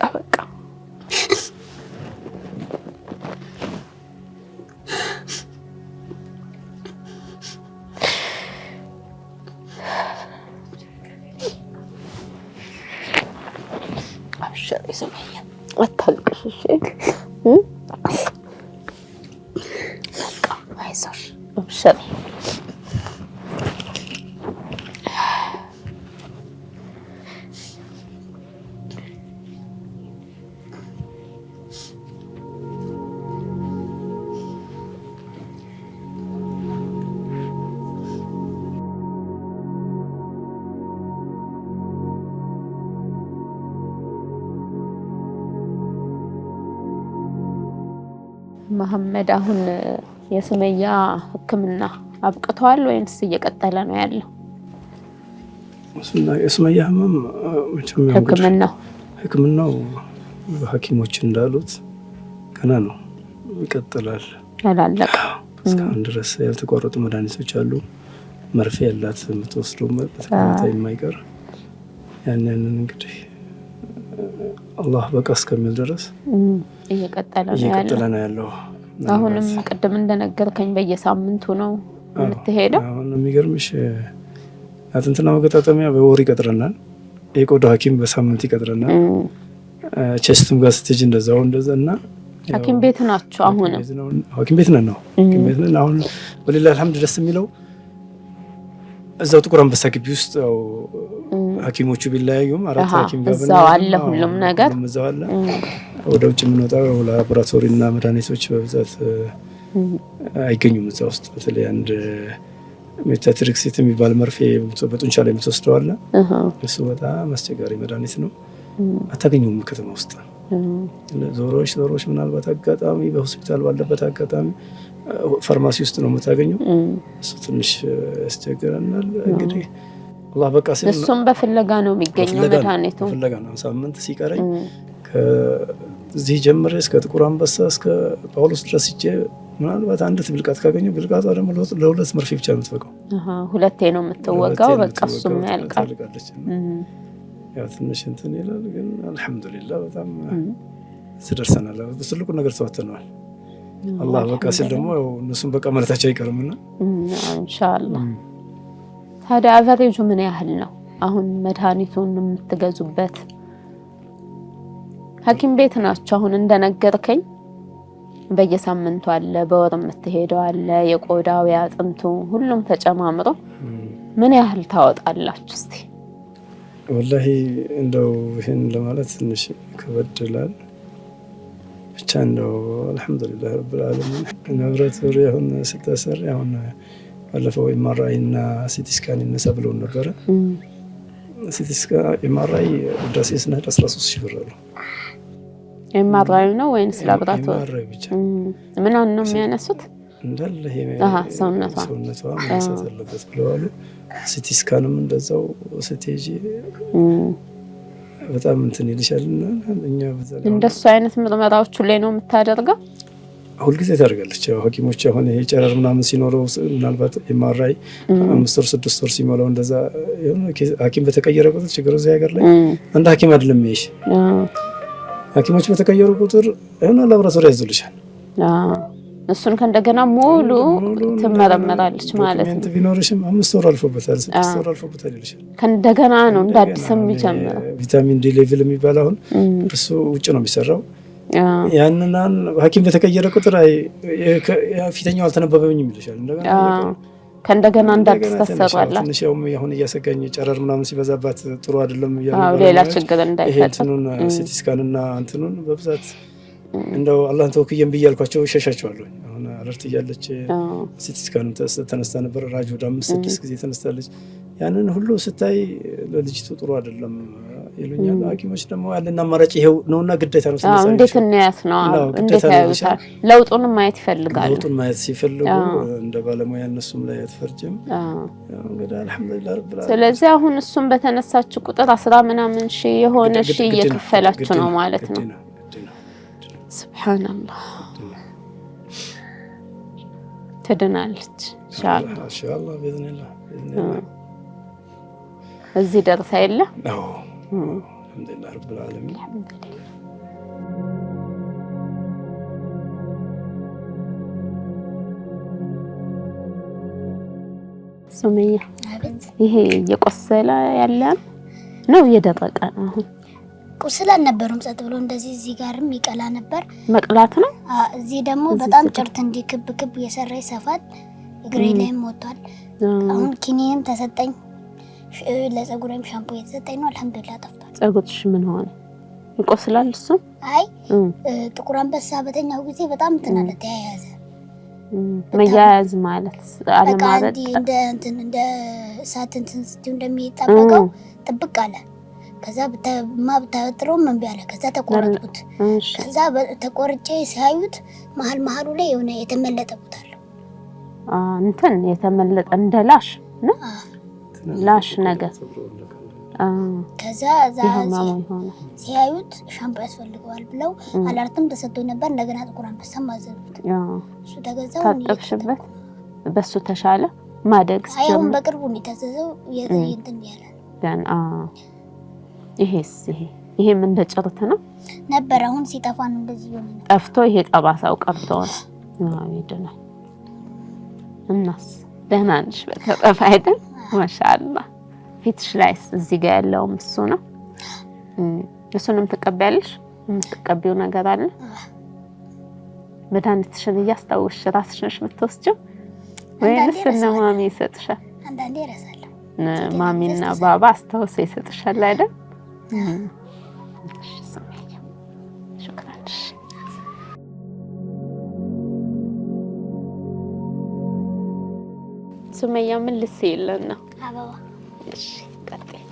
አብሽሪ ሱመያ አታልቅሽ። እሺ በቃ አይዞሽ አብሽሪ። መሐመድ አሁን የሱመያ ሕክምና አብቅቷል ወይስ እየቀጠለ ነው ያለው? የሱመያ ህመም ሕክምናው ሐኪሞች እንዳሉት ገና ነው፣ ይቀጥላል። አላለቀም። እስካሁን ድረስ ያልተቋረጡ መድኃኒቶች አሉ። መርፌ ያላት የምትወስደው በተከታታይ የማይቀር ያንን እንግዲህ አላህ በቃ እስከሚል ድረስ እየቀጠለ ነው ያለው። አሁንም ቅድም እንደነገርከኝ በየሳምንቱ ነው የምትሄደው? አሁን የሚገርምሽ አጥንትና መገጣጠሚያ በወር ይቀጥረናል። የቆዳ ሐኪም በሳምንት ይቀጥረናል። ቼስትም ጋር ስትሄጂ እንደዛው እና ሐኪም ቤት ናቸው። አሁንም ሐኪም ቤት ነን ነው ሐኪም ቤት ነን። አሁን ወሊላሂ አልሐምድ ደስ የሚለው እዛው ጥቁር አንበሳ ግቢ ውስጥ ያው ሐኪሞቹ ቢለያዩም አራት ሐኪም ጋር እዛው አለ ሁሉም ነገር እዛው አለ። ወደ ውጭ የምንወጣው ላቦራቶሪና መድኃኒቶች በብዛት አይገኙም እዛ ውስጥ። በተለይ አንድ ሜታትሪክሲት የሚባል መርፌ በጡንቻ ላይ የምትወስደው አለ። እሱ በጣም አስቸጋሪ መድኃኒት ነው፣ አታገኙም ከተማ ውስጥ። ዞሮች ምናልባት አጋጣሚ በሆስፒታል ባለበት አጋጣሚ ፋርማሲ ውስጥ ነው የምታገኘው። እሱ ትንሽ ያስቸግረናል። እንግዲህ አላህ በቃ ሲል እሱም በፍለጋ ነው የሚገኘው መድኃኒቱ። በፍለጋ ነው። ሳምንት ሲቀረኝ ከዚህ ጀምሬ እስከ ጥቁር አንበሳ እስከ ጳውሎስ ድረስ ሂጄ ምናልባት አንድ ብልቃት ካገኘው ብልቃቷ ደግሞ ለሁለት መርፌ ብቻ ነው የምትበቃው። ሁለቴ ነው የምትወጋው። በቃ እሱም ያልቃል። ያው ትንሽ እንትን ይላል፣ ግን አልሐምዱሊላህ በጣም ደርሰናል። በትልቁ ነገር ተዋተነዋል። አላህ በቃ ሲል ደግሞ እነሱም በቃ ማለታቸው አይቀርምና ኢንሻአላህ። ታዲያ አቨሬጁ ምን ያህል ነው አሁን መድኃኒቱን የምትገዙበት? ሐኪም ቤት ናቸው አሁን እንደነገርከኝ በየሳምንቱ አለ፣ በወር የምትሄደው አለ፣ የቆዳው ያጥንቱ ሁሉም ተጨማምሮ ምን ያህል ታወጣላችሁ እስቲ? ወላሂ እንደው ይሄን ለማለት ትንሽ ከበድላል። ብቻ እንደው አልሐምዱሊላህ ረብል ዓለሚን ላቦራቶሪ አሁን ስታሰሪ አሁን ባለፈው ኤምአርአይ እና ሲቲ ስካን ይነሳ ብለው ነበር። ሲቲ ስካን ኤምአርአይ ወዳሴ ስናድ 13,000 ብር አለው። ኤምአርአይ ነው ወይስ ላቦራቶሪ? ኤምአርአይ ብቻ። ምን ነው የሚያነሱት? እንዳለ ይሄ ሰውነቷ መነሳት አለበት ብለዋል። ሲቲ ስካንም እንደዛው ስትሄጂ በጣም እንትን ይልሻልና እኛ እንደሱ አይነት ምርመራዎቹ ላይ ነው የምታደርገው። ሁልጊዜ ታደርጋለች። ያው ሐኪሞች አሁን ይሄ ጨረር ምናምን ሲኖረው ምናልባት የማራይ 5 ወር 6 ወር ሲሞላው እንደዛ ሐኪም በተቀየረ ቁጥር ችግሩ እዚህ ሀገር ላይ አንድ ሐኪም አይደለም ይሄ ሐኪሞች በተቀየሩ ቁጥር የሆነ ላብራቶሪ ያዙልሻል። እሱን ከእንደገና ሙሉ ትመረመራለች ማለት ነው። እንት ቢኖርሽም 5 ወር አልፎበታል 6 ወር አልፎበታል ይልሻል። ከእንደገና ነው እንደ አዲስ የሚጀምረው። ቪታሚን ዲ ሌቭል የሚባል አሁን እሱ ውጭ ነው የሚሰራው። ያንና ሐኪም በተቀየረ ቁጥር ፊተኛው አልተነበበኝም ይልሻል። እንደገና ከእንደገና እንደ አዲስ ተሰራላ። ትንሽ ያው አሁን እያሰጋኝ ጨረር ምናምን ሲበዛባት ጥሩ አይደለም ሌላ ችግር እንዳይፈጠር ሲቲ ስካንና እንትኑን በብዛት እንደው አላህን ተወክየም ብያልኳቸው ሸሻቸዋለሁ። አሁን አለርት እያለች ሲቲ ስካን ተነስታ ነበር። ራጅ ወደ 5-6 ጊዜ ተነስታለች። ያንን ሁሉ ስታይ ለልጅቱ ጥሩ አይደለም ይሉኛል ሐኪሞች። ደግሞ ያለና አማራጭ ይሄው ነውና ግዴታ ነው። እንዴት እናያት ነው እንዴት ያዩታል? ለውጡንም ማየት ይፈልጋሉ። ለውጡን ማየት ሲፈልጉ እንደ ባለሙያ እነሱም ላይ አትፈርጅም። እንግዲህ አልሐምዱሊላህ ረብል ዓለሚን። ስለዚህ አሁን እሱም በተነሳችሁ ቁጥር 10 ምናምን ሺህ የሆነ ሺህ እየከፈላችሁ ነው ማለት ነው። ሱብሃንአላህ ትድናለች ኢንሻአላህ በኢዝኒላህ እዚህ ደርሳ የለ አልሐምዱሊላህ ረብል ዓለሚን። ሱመያ ይሄ እየቆሰለ ያለ ነው እየደረቀ ነው አሁን? ቁስል አልነበረም ጸጥ ብሎ እንደዚህ እዚህ ጋርም ይቀላ ነበር። መቅላት ነው። እዚህ ደግሞ በጣም ጭርት እንዲ ክብ ክብ እየሰራ ይሰፋል። እግሬ ላይም ወጥቷል። አሁን ኪኒንም ተሰጠኝ። ለጸጉሬም ሻምፖ የተሰጠኝ ነው። አልሐምዱሊላህ ጠፍቷል። ጸጉርሽ ምን ሆነ? ይቆስላል እሱ? አይ ጥቁር አንበሳ በተኛው ጊዜ በጣም ተናለ ተያያዘ። መያያዝ ማለት አለማረጥ እንደ እንደ እሳት እንትን ስትይ እንደሚጣበቀው ጥብቅ አለ። ከዛ በተማብታጥሮ ምን ቢያለ ከዛ ተቆረጥኩት። ከዛ ተቆርጬ ሲያዩት መሀሉ ላይ የሆነ የተመለጠ ቦታ አለው። እንትን የተመለጠ እንደላሽ ነው ላሽ ነገር። ከዛ ሲያዩት ሻምፖ ያስፈልገዋል ብለው አላርትም ተሰጥቶኝ ነበር። እንደገና ጥቁር አንበሳ ማዘዙት እሱ ተገዛው። ታጠብሽበት በሱ ተሻለ ማደግ ሲጀምር። አሁን በቅርቡ ነው የታዘዘው እንትን ያለ ያን ይሄም እንደ ጭርት ነው ነበር። አሁን ሲጠፋ ነው እንደዚህ ነው ጠፍቶ ይሄ ጠባሳው ቀርቷል። ይደናል። እናስ ደህና ነሽ? በተጠፋ አይደል? ማሻአላህ። ፊትሽ ላይስ እዚህ ጋር ያለው እሱ ነው። እሱንም ትቀበያለሽ? የምትቀበዩ ነገር አለ? መድኃኒትሽን እያስታወስሽ ራስሽ ነሽ የምትወስጂው ወይስ እነ ማሚ ይሰጥሻል? አንዳንዴ እረሳለሁ። ማሚና ባባ አስታውሰው ይሰጥሻል አይደል? ሱመያ ምን ልትይልን ነው? አበባ። እሺ ቀጥይ።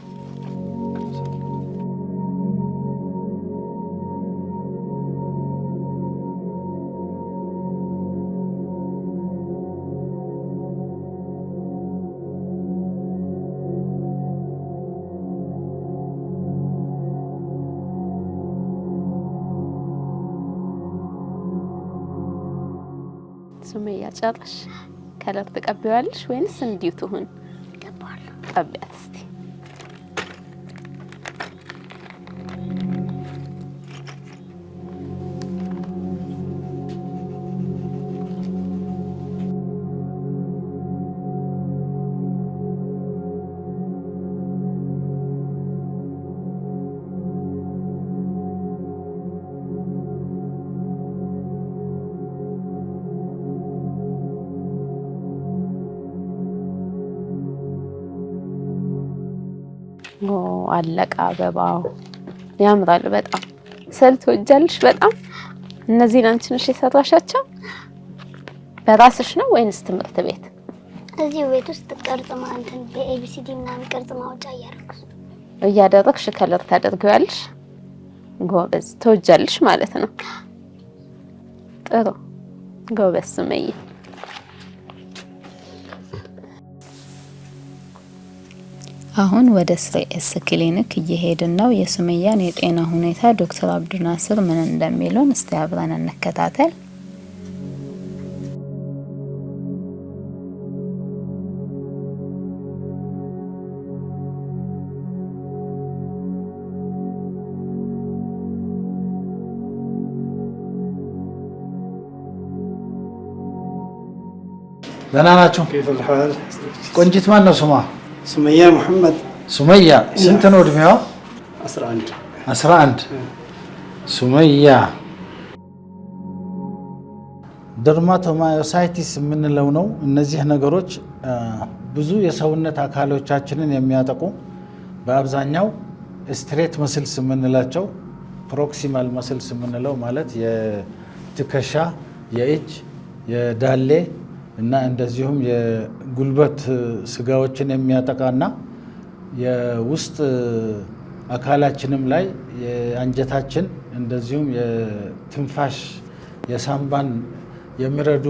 ሱመያ ጨርሽ? ከለር ተቀበያለሽ ወይንስ እንዲሁ ትሁን? ቀበያት እስቲ። አለቃ አበባው ያምራል በጣም። ስዕል ትወጃለሽ በጣም? እነዚህን አንቺ ነሽ የሰራሻቸው? በራስሽ ነው ወይንስ ትምህርት ቤት? እዚህ ቤት ውስጥ ቅርጽ ማለት በኤቢሲዲ ምናምን ቅርጽ ማውጫ እያደረግሽ ከለር ታደርጊያለሽ? ጎበዝ። ትወጃለሽ ማለት ነው። ጥሩ ጎበዝ ሱመያ። አሁን ወደ ስሬኤስ ክሊኒክ እየሄድን ነው። የሱመያን የጤና ሁኔታ ዶክተር አብዱናስር ምን እንደሚሉን እስቲ አብረን እንከታተል። ደህና ናችሁ? ቆንጂት ማን ነው ስሟ? ሱመያ መሐመድ። ሱመያ ስንት ነው እድሜዋ? 11 ሱመያ ደርማቶማዮሳይቲስ የምንለው ነው። እነዚህ ነገሮች ብዙ የሰውነት አካሎቻችንን የሚያጠቁ በአብዛኛው ስትሬት መስልስ የምንላቸው ፕሮክሲማል መስልስ የምንለው ማለት የትከሻ፣ የእጅ፣ የዳሌ እና እንደዚሁም የጉልበት ስጋዎችን የሚያጠቃና የውስጥ አካላችንም ላይ የአንጀታችን እንደዚሁም የትንፋሽ የሳምባን የሚረዱ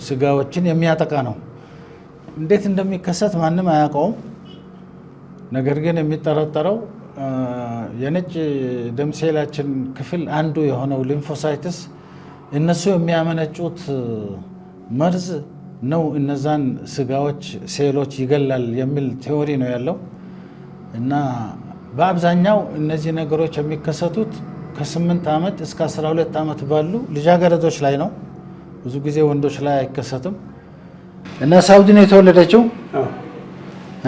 ስጋዎችን የሚያጠቃ ነው። እንዴት እንደሚከሰት ማንም አያውቀውም። ነገር ግን የሚጠረጠረው የነጭ ደም ሴላችን ክፍል አንዱ የሆነው ሊምፎሳይትስ እነሱ የሚያመነጩት መርዝ ነው እነዛን ስጋዎች ሴሎች ይገላል የሚል ቲዎሪ ነው ያለው እና በአብዛኛው እነዚህ ነገሮች የሚከሰቱት ከ8 ዓመት እስከ 12 ዓመት ባሉ ልጃገረዶች ላይ ነው። ብዙ ጊዜ ወንዶች ላይ አይከሰትም። እና ሳውዲ ነው የተወለደችው?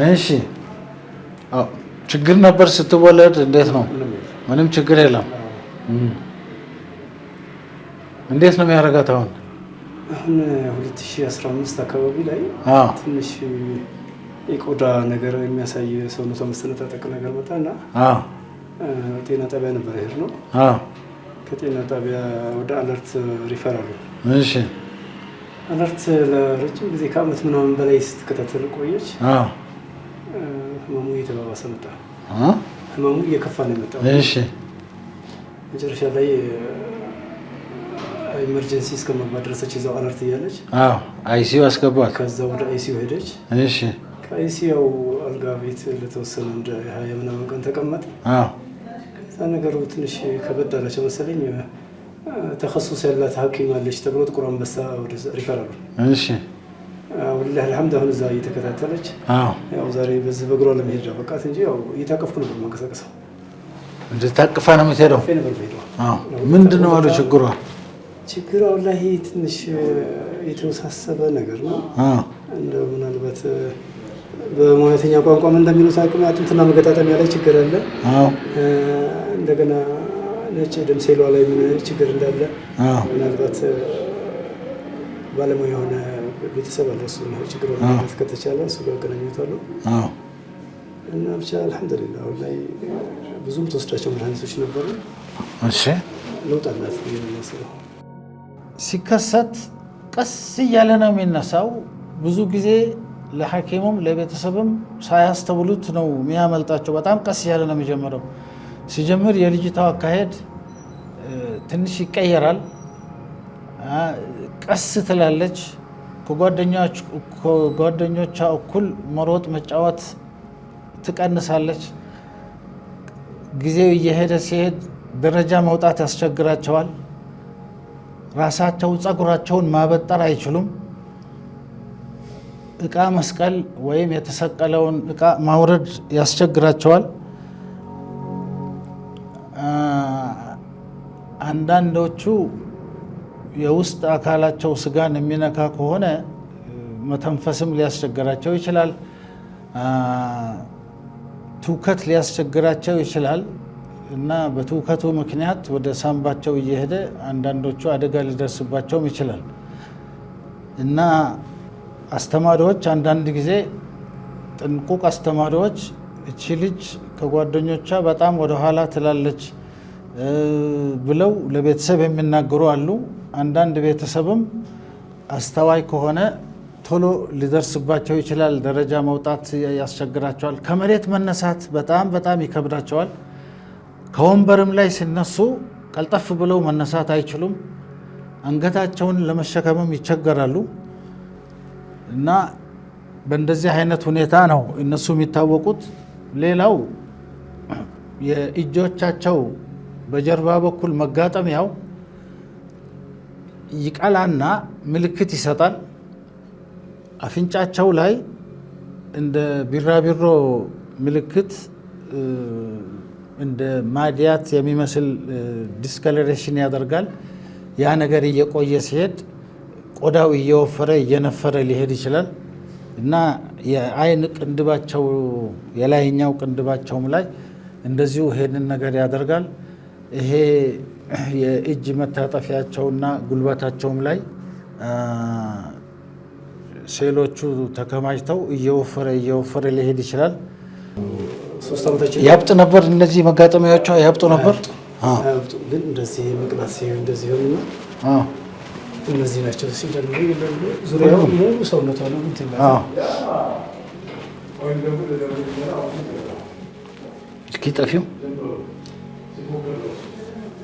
እሺ። ችግር ነበር ስትወለድ? እንዴት ነው? ምንም ችግር የለም። እንዴት ነው የሚያደርጋት አሁን? አሁን 2015 አካባቢ ላይ ትንሽ የቆዳ ነገር የሚያሳይ ሰውነቷ መሰነጣጠቅ ነገር መጣና ጤና ጣቢያ ነበር የሄድነው። ከጤና ጣቢያ ወደ አለርት ሪፈር አሉ። እሺ። አለርት ለረጅም ጊዜ ከዓመት ምናምን በላይ ስትከታተል ቆየች። ህመሙ እየተባባሰ መጣ። ህመሙ እየከፋ ነው የመጣው። እሺ። መጨረሻ ላይ ኢመርጀንሲ እስከመግባት ደረሰች። እዛው አለርት እያለች አይሲዩ አስገባት። ከዛ ወደ አይሲዩ ሄደች። እሺ። ከአይሲዩ አልጋ ቤት ለተወሰነ እንደ 20 ምናምን ቀን ተቀመጥ። ከዛ ነገሩ ትንሽ ከበድ አላቸው መሰለኝ። ተኸሱስ ያላት ሐኪም አለች ተብሎ ጥቁር አንበሳ ወደ ሪፈራል። እሺ። ወላሂ አልሐምድ አሁን እዛ እየተከታተለች ያው ዛሬ በዚህ በእግሯ ለመሄድ በቃት እንጂ ያው እየታቀፍኩ ነበር የማንቀሳቀሰው። እንድታቅፋ ነው የምትሄደው? ምንድን ነው አሉ ችግሯ? ችግሯ ወላሂ ትንሽ የተወሳሰበ ነገር ነው። እንደው ምናልባት በሙያተኛ ቋንቋ ምን እንደሚሉት አጥንትና መገጣጠሚያ ላይ ችግር አለ። እንደገና ነጭ ደም ሴሏ ላይ ምን ችግር እንዳለ ምናልባት ባለሙያ የሆነ ቤተሰብ አለ። እሱ ነው ችግሩ ማለት ከተቻለ እሱ ጋር ገናኝቷለሁ። እና ብቻ አልሐምዱሊላህ ወላሂ ብዙም ተወስዳቸው መድኃኒቶች ነበሩ። እሺ። ለውጥ አላት ነው። ሲከሰት ቀስ እያለ ነው የሚነሳው። ብዙ ጊዜ ለሐኪሙም ለቤተሰብም ሳያስተውሉት ነው የሚያመልጣቸው። በጣም ቀስ እያለ ነው የሚጀምረው። ሲጀምር የልጅቷ አካሄድ ትንሽ ይቀየራል። ቀስ ትላለች። ከጓደኞቿ እኩል መሮጥ መጫወት ትቀንሳለች። ጊዜው እየሄደ ሲሄድ ደረጃ መውጣት ያስቸግራቸዋል። ራሳቸው ጸጉራቸውን ማበጠር አይችሉም። እቃ መስቀል ወይም የተሰቀለውን እቃ ማውረድ ያስቸግራቸዋል። አንዳንዶቹ የውስጥ አካላቸው ስጋን የሚነካ ከሆነ መተንፈስም ሊያስቸግራቸው ይችላል። ትውከት ሊያስቸግራቸው ይችላል እና በትውከቱ ምክንያት ወደ ሳምባቸው እየሄደ አንዳንዶቹ አደጋ ሊደርስባቸውም ይችላል እና አስተማሪዎች አንዳንድ ጊዜ ጥንቁቅ አስተማሪዎች እቺ ልጅ ከጓደኞቿ በጣም ወደኋላ ትላለች ብለው ለቤተሰብ የሚናገሩ አሉ። አንዳንድ ቤተሰብም አስተዋይ ከሆነ ቶሎ ሊደርስባቸው ይችላል። ደረጃ መውጣት ያስቸግራቸዋል። ከመሬት መነሳት በጣም ይከብዳቸዋል። ከወንበርም ላይ ሲነሱ ቀልጠፍ ብለው መነሳት አይችሉም። አንገታቸውን ለመሸከምም ይቸገራሉ እና በእንደዚህ አይነት ሁኔታ ነው እነሱ የሚታወቁት። ሌላው የእጆቻቸው በጀርባ በኩል መጋጠሚያው ይቀላና ምልክት ይሰጣል። አፍንጫቸው ላይ እንደ ቢራቢሮ ምልክት እንደ ማዲያት የሚመስል ዲስከለሬሽን ያደርጋል። ያ ነገር እየቆየ ሲሄድ ቆዳው እየወፈረ እየነፈረ ሊሄድ ይችላል እና የአይን ቅንድባቸው የላይኛው ቅንድባቸውም ላይ እንደዚሁ ይሄንን ነገር ያደርጋል። ይሄ የእጅ መታጠፊያቸውና ጉልበታቸውም ላይ ሴሎቹ ተከማችተው እየወፈረ ሊሄድ ይችላል። ያብጥ ነበር። እነዚህ መጋጠሚያዎቿ ያብጡ ነበር። ግን እንደዚህ መቅላት እንደዚህ ሆኑና እነዚህ ናቸው ሲደርሙ ዙሪያው ሙሉ ሰውነቷ ነው እንትን እስኪ ጠፊው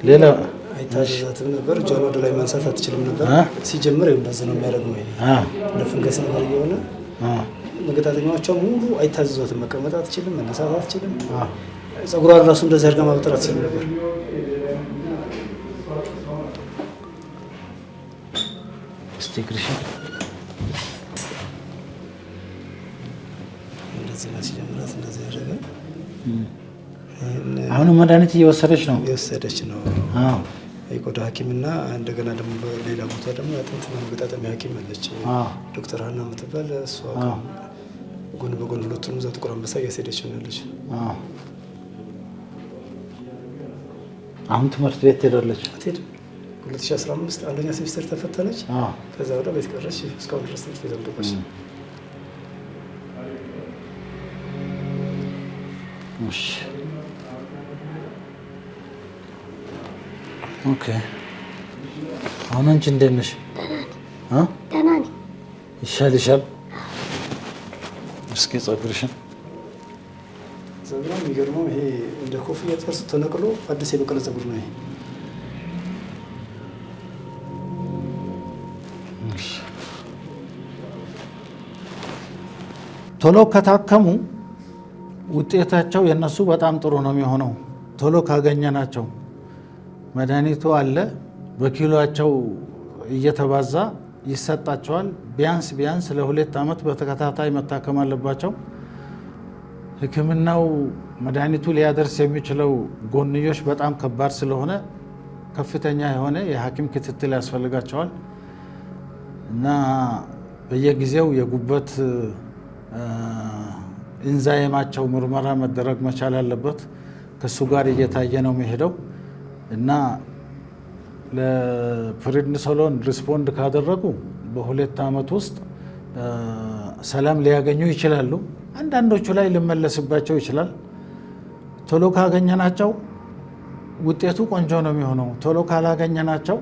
ሌላ አይታዘዛትም ነበር። እጇን ወደ ላይ ማንሳት አትችልም ነበር። ሲጀምር እንደዚህ ነው የሚያደርገው። እንደ ፈንገስ ነገር እየሆነ መገጣጠሚያዎቿ ሙሉ አይታዘዟትም። መቀመጥ አትችልም፣ መነሳት አትችልም። ፀጉሯን ራሱ እንደዚህ አድርጋ ማበጠር አትችልም ነበር። እንደዚህ ነው ሲጀምራት እንደዚህ ያደረገ። አሁንም መድኃኒት እየወሰደች ነው የቆዳ ሐኪምና እንደገና ደግሞ በሌላ ቦታ ደግሞ አጥንት መገጣጠሚያ ሐኪም አለች ዶክተር ሀና የምትባል እሷ ጎን በጎን ሁለቱንም እዛ ጥቁር አንበሳ እያስሄደች ነው። አሁን ትምህርት ቤት ትሄዳለች። 2015 አንደኛ ሴሚስተር ተፈተነች። ከዛ ወደ ቤት ቀረች። እስካሁን ድረስ ትምህርት ቤት አልገባች። ኦኬ አሁን አንቺ እንዴት ነሽ? ደህና ነኝ። ይሻልሻል? እስኪ ፀጉርሽን ፀጉሯ የሚገርመው ይሄ እንደ ኮፍያ ጥርሱ ተነቅሎ አዲስ የበቀለ ፀጉር ነው። ይሄ ቶሎ ከታከሙ ውጤታቸው የነሱ በጣም ጥሩ ነው የሚሆነው። ቶሎ ካገኘናቸው መድኃኒቱ አለ በኪሎቸው እየተባዛ ይሰጣቸዋል። ቢያንስ ለ2 ዓመት በተከታታይ መታከም አለባቸው። ሕክምናው መድኃኒቱ ሊያደርስ የሚችለው ጎንዮሽ በጣም ከባድ ስለሆነ ከፍተኛ የሆነ የሐኪም ክትትል ያስፈልጋቸዋል እና በየጊዜው የጉበት ኢንዛይማቸው ምርመራ መደረግ መቻል አለበት። ከሱ ጋር እየታየ ነው የሚሄደው እና ለፕሬድኒሶሎን ሪስፖንድ ካደረጉ በ2 ዓመት ውስጥ ሰላም ሊያገኙ ይችላሉ። አንዳንዶቹ ላይ ሊመለስባቸው ይችላል። ቶሎ ካገኘናቸው ውጤቱ ቆንጆ ነው የሚሆነው። ቶሎ ካላገኘናቸው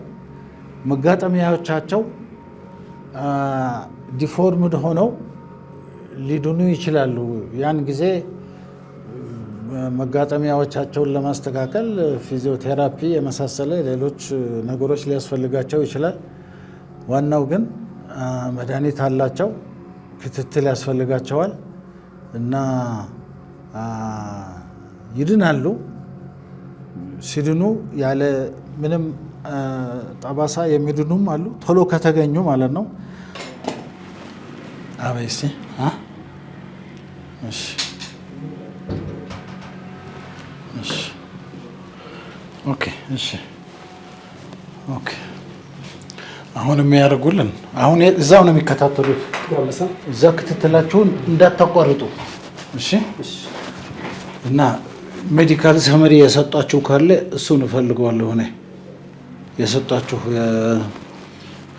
መጋጠሚያዎቻቸው ዲፎርምድ ሆነው ሊድኑ ይችላሉ። ያን ጊዜ መጋጠሚያዎቻቸውን ለማስተካከል ፊዚዮቴራፒ የመሳሰለ ሌሎች ነገሮች ሊያስፈልጋቸው ይችላል። ዋናው ግን መድኃኒት አላቸው፣ ክትትል ያስፈልጋቸዋል እና ይድናሉ። ሲድኑ ያለ ምንም ጠባሳ የሚድኑም አሉ፣ ቶሎ ከተገኙ ማለት ነው። አበይሲ ኦኬ። አሁን የሚያደርጉልን አሁን እዛው ነው የሚከታተሉት። እዛ ክትትላችሁን እንዳታቋርጡ እሺ። እና ሜዲካል ሰመሪ የሰጧችሁ ካለ እሱን እፈልገዋለሁ። እኔ የሰጧችሁ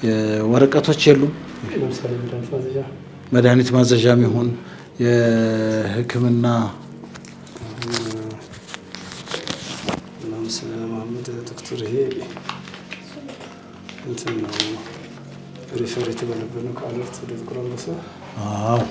የወረቀቶች የሉም? መድኃኒት ማዘዣም ይሁን የሕክምና ዶክተር ይሄ እንትን ነው ሪፈር የተባለበት ነው ከአለርት ወደ ጥቁር አንበሳ። አዎ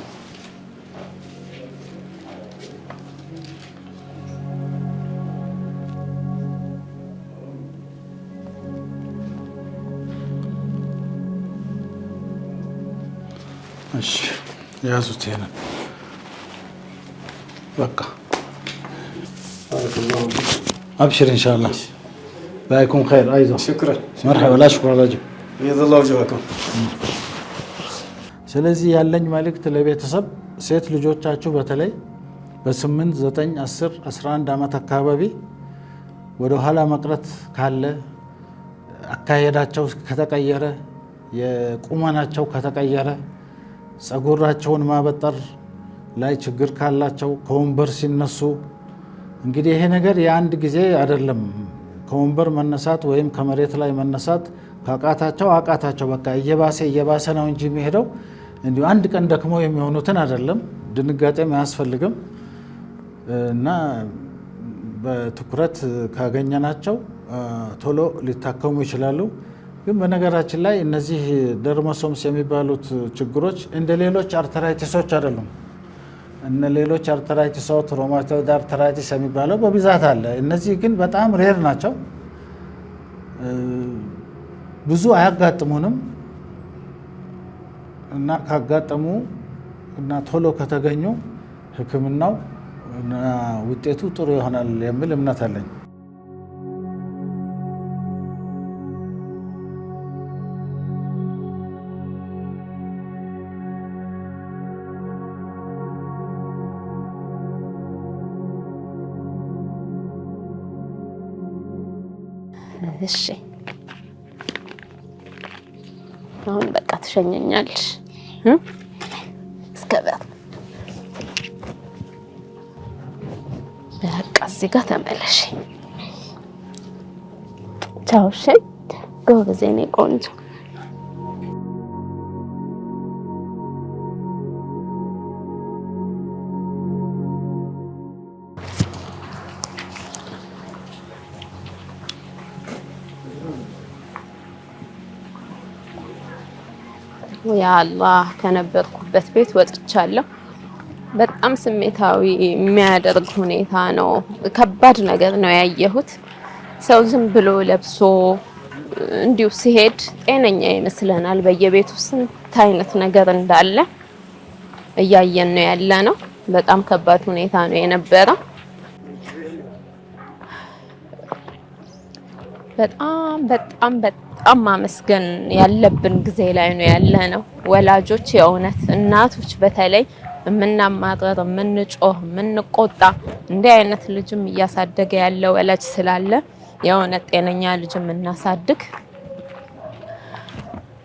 እሺ ያዙት ይሄንን በቃ አብሽር ኢንሻአላህ ባይኩም ኸይር አይዞ ሽክራን መርሐባ ላ ሽኩራ ላጅ የዘላው ጀዋኩም። ስለዚህ ያለኝ መልእክት ለቤተሰብ ሴት ልጆቻችሁ በተለይ በ8 9 10 11 ዓመት አካባቢ ወደ ኋላ መቅረት ካለ አካሄዳቸው ከተቀየረ የቁመናቸው ከተቀየረ ጸጉራቸውን ማበጠር ላይ ችግር ካላቸው ከወንበር ሲነሱ እንግዲህ ይሄ ነገር የአንድ ጊዜ አይደለም። ከወንበር መነሳት ወይም ከመሬት ላይ መነሳት አቃታቸው በቃ እየባሰ ነው እንጂ የሚሄደው እንዲሁ አንድ ቀን ደክሞ የሚሆኑትን አይደለም። ድንጋጤም አያስፈልግም እና በትኩረት ካገኘናቸው ቶሎ ሊታከሙ ይችላሉ። ግን በነገራችን ላይ እነዚህ ደርሞሶምስ የሚባሉት ችግሮች እንደ ሌሎች አርተራይቲሶች አይደሉም። እነ ሌሎች አርተራይቲሶች ሮማቶይድ አርተራይቲስ የሚባለው በብዛት አለ። እነዚህ ግን በጣም ሬር ናቸው። ብዙ አያጋጥሙንም እና ካጋጠሙ እና ቶሎ ከተገኙ ሕክምናው እና ውጤቱ ጥሩ ይሆናል የሚል እምነት አለኝ። እሺ አሁን በቃ ትሸኘኛለሽ እስከ በር በቃ እዚህ ጋር ተመለሽ። ቻው። እሺ ጎበዝ የኔ ቆንጆ። ያ አላህ ከነበርኩበት ቤት ወጥቻለሁ። በጣም ስሜታዊ የሚያደርግ ሁኔታ ነው። ከባድ ነገር ነው ያየሁት። ሰው ዝም ብሎ ለብሶ እንዲሁ ሲሄድ ጤነኛ ይመስለናል። በየቤቱ ስንት አይነት ነገር እንዳለ እያየን ነው ያለ ነው። በጣም ከባድ ሁኔታ ነው የነበረው። በጣም ማመስገን ያለብን ጊዜ ላይ ነው ያለ ነው። ወላጆች የእውነት እናቶች በተለይ የምናማረር የምንጮህ የምንቆጣ እንዲህ አይነት ልጅም እያሳደገ ያለ ወላጅ ስላለ የእውነት ጤነኛ ልጅ የምናሳድግ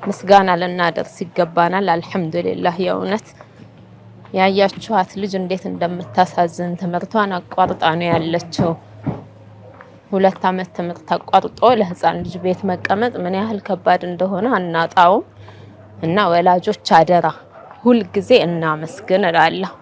ምስጋና ልናደርስ ይገባናል። አልሐምዱሊላህ የእውነት ያያችኋት ልጅ እንዴት እንደምታሳዝን ትምህርቷን አቋርጣ ነው ያለችው። 2 ዓመት ትምህርት አቋርጦ ለህፃን ልጅ ቤት መቀመጥ ምን ያህል ከባድ እንደሆነ አናጣውም። እና ወላጆች አደራ ሁል ጊዜ እናመስግን እላለሁ።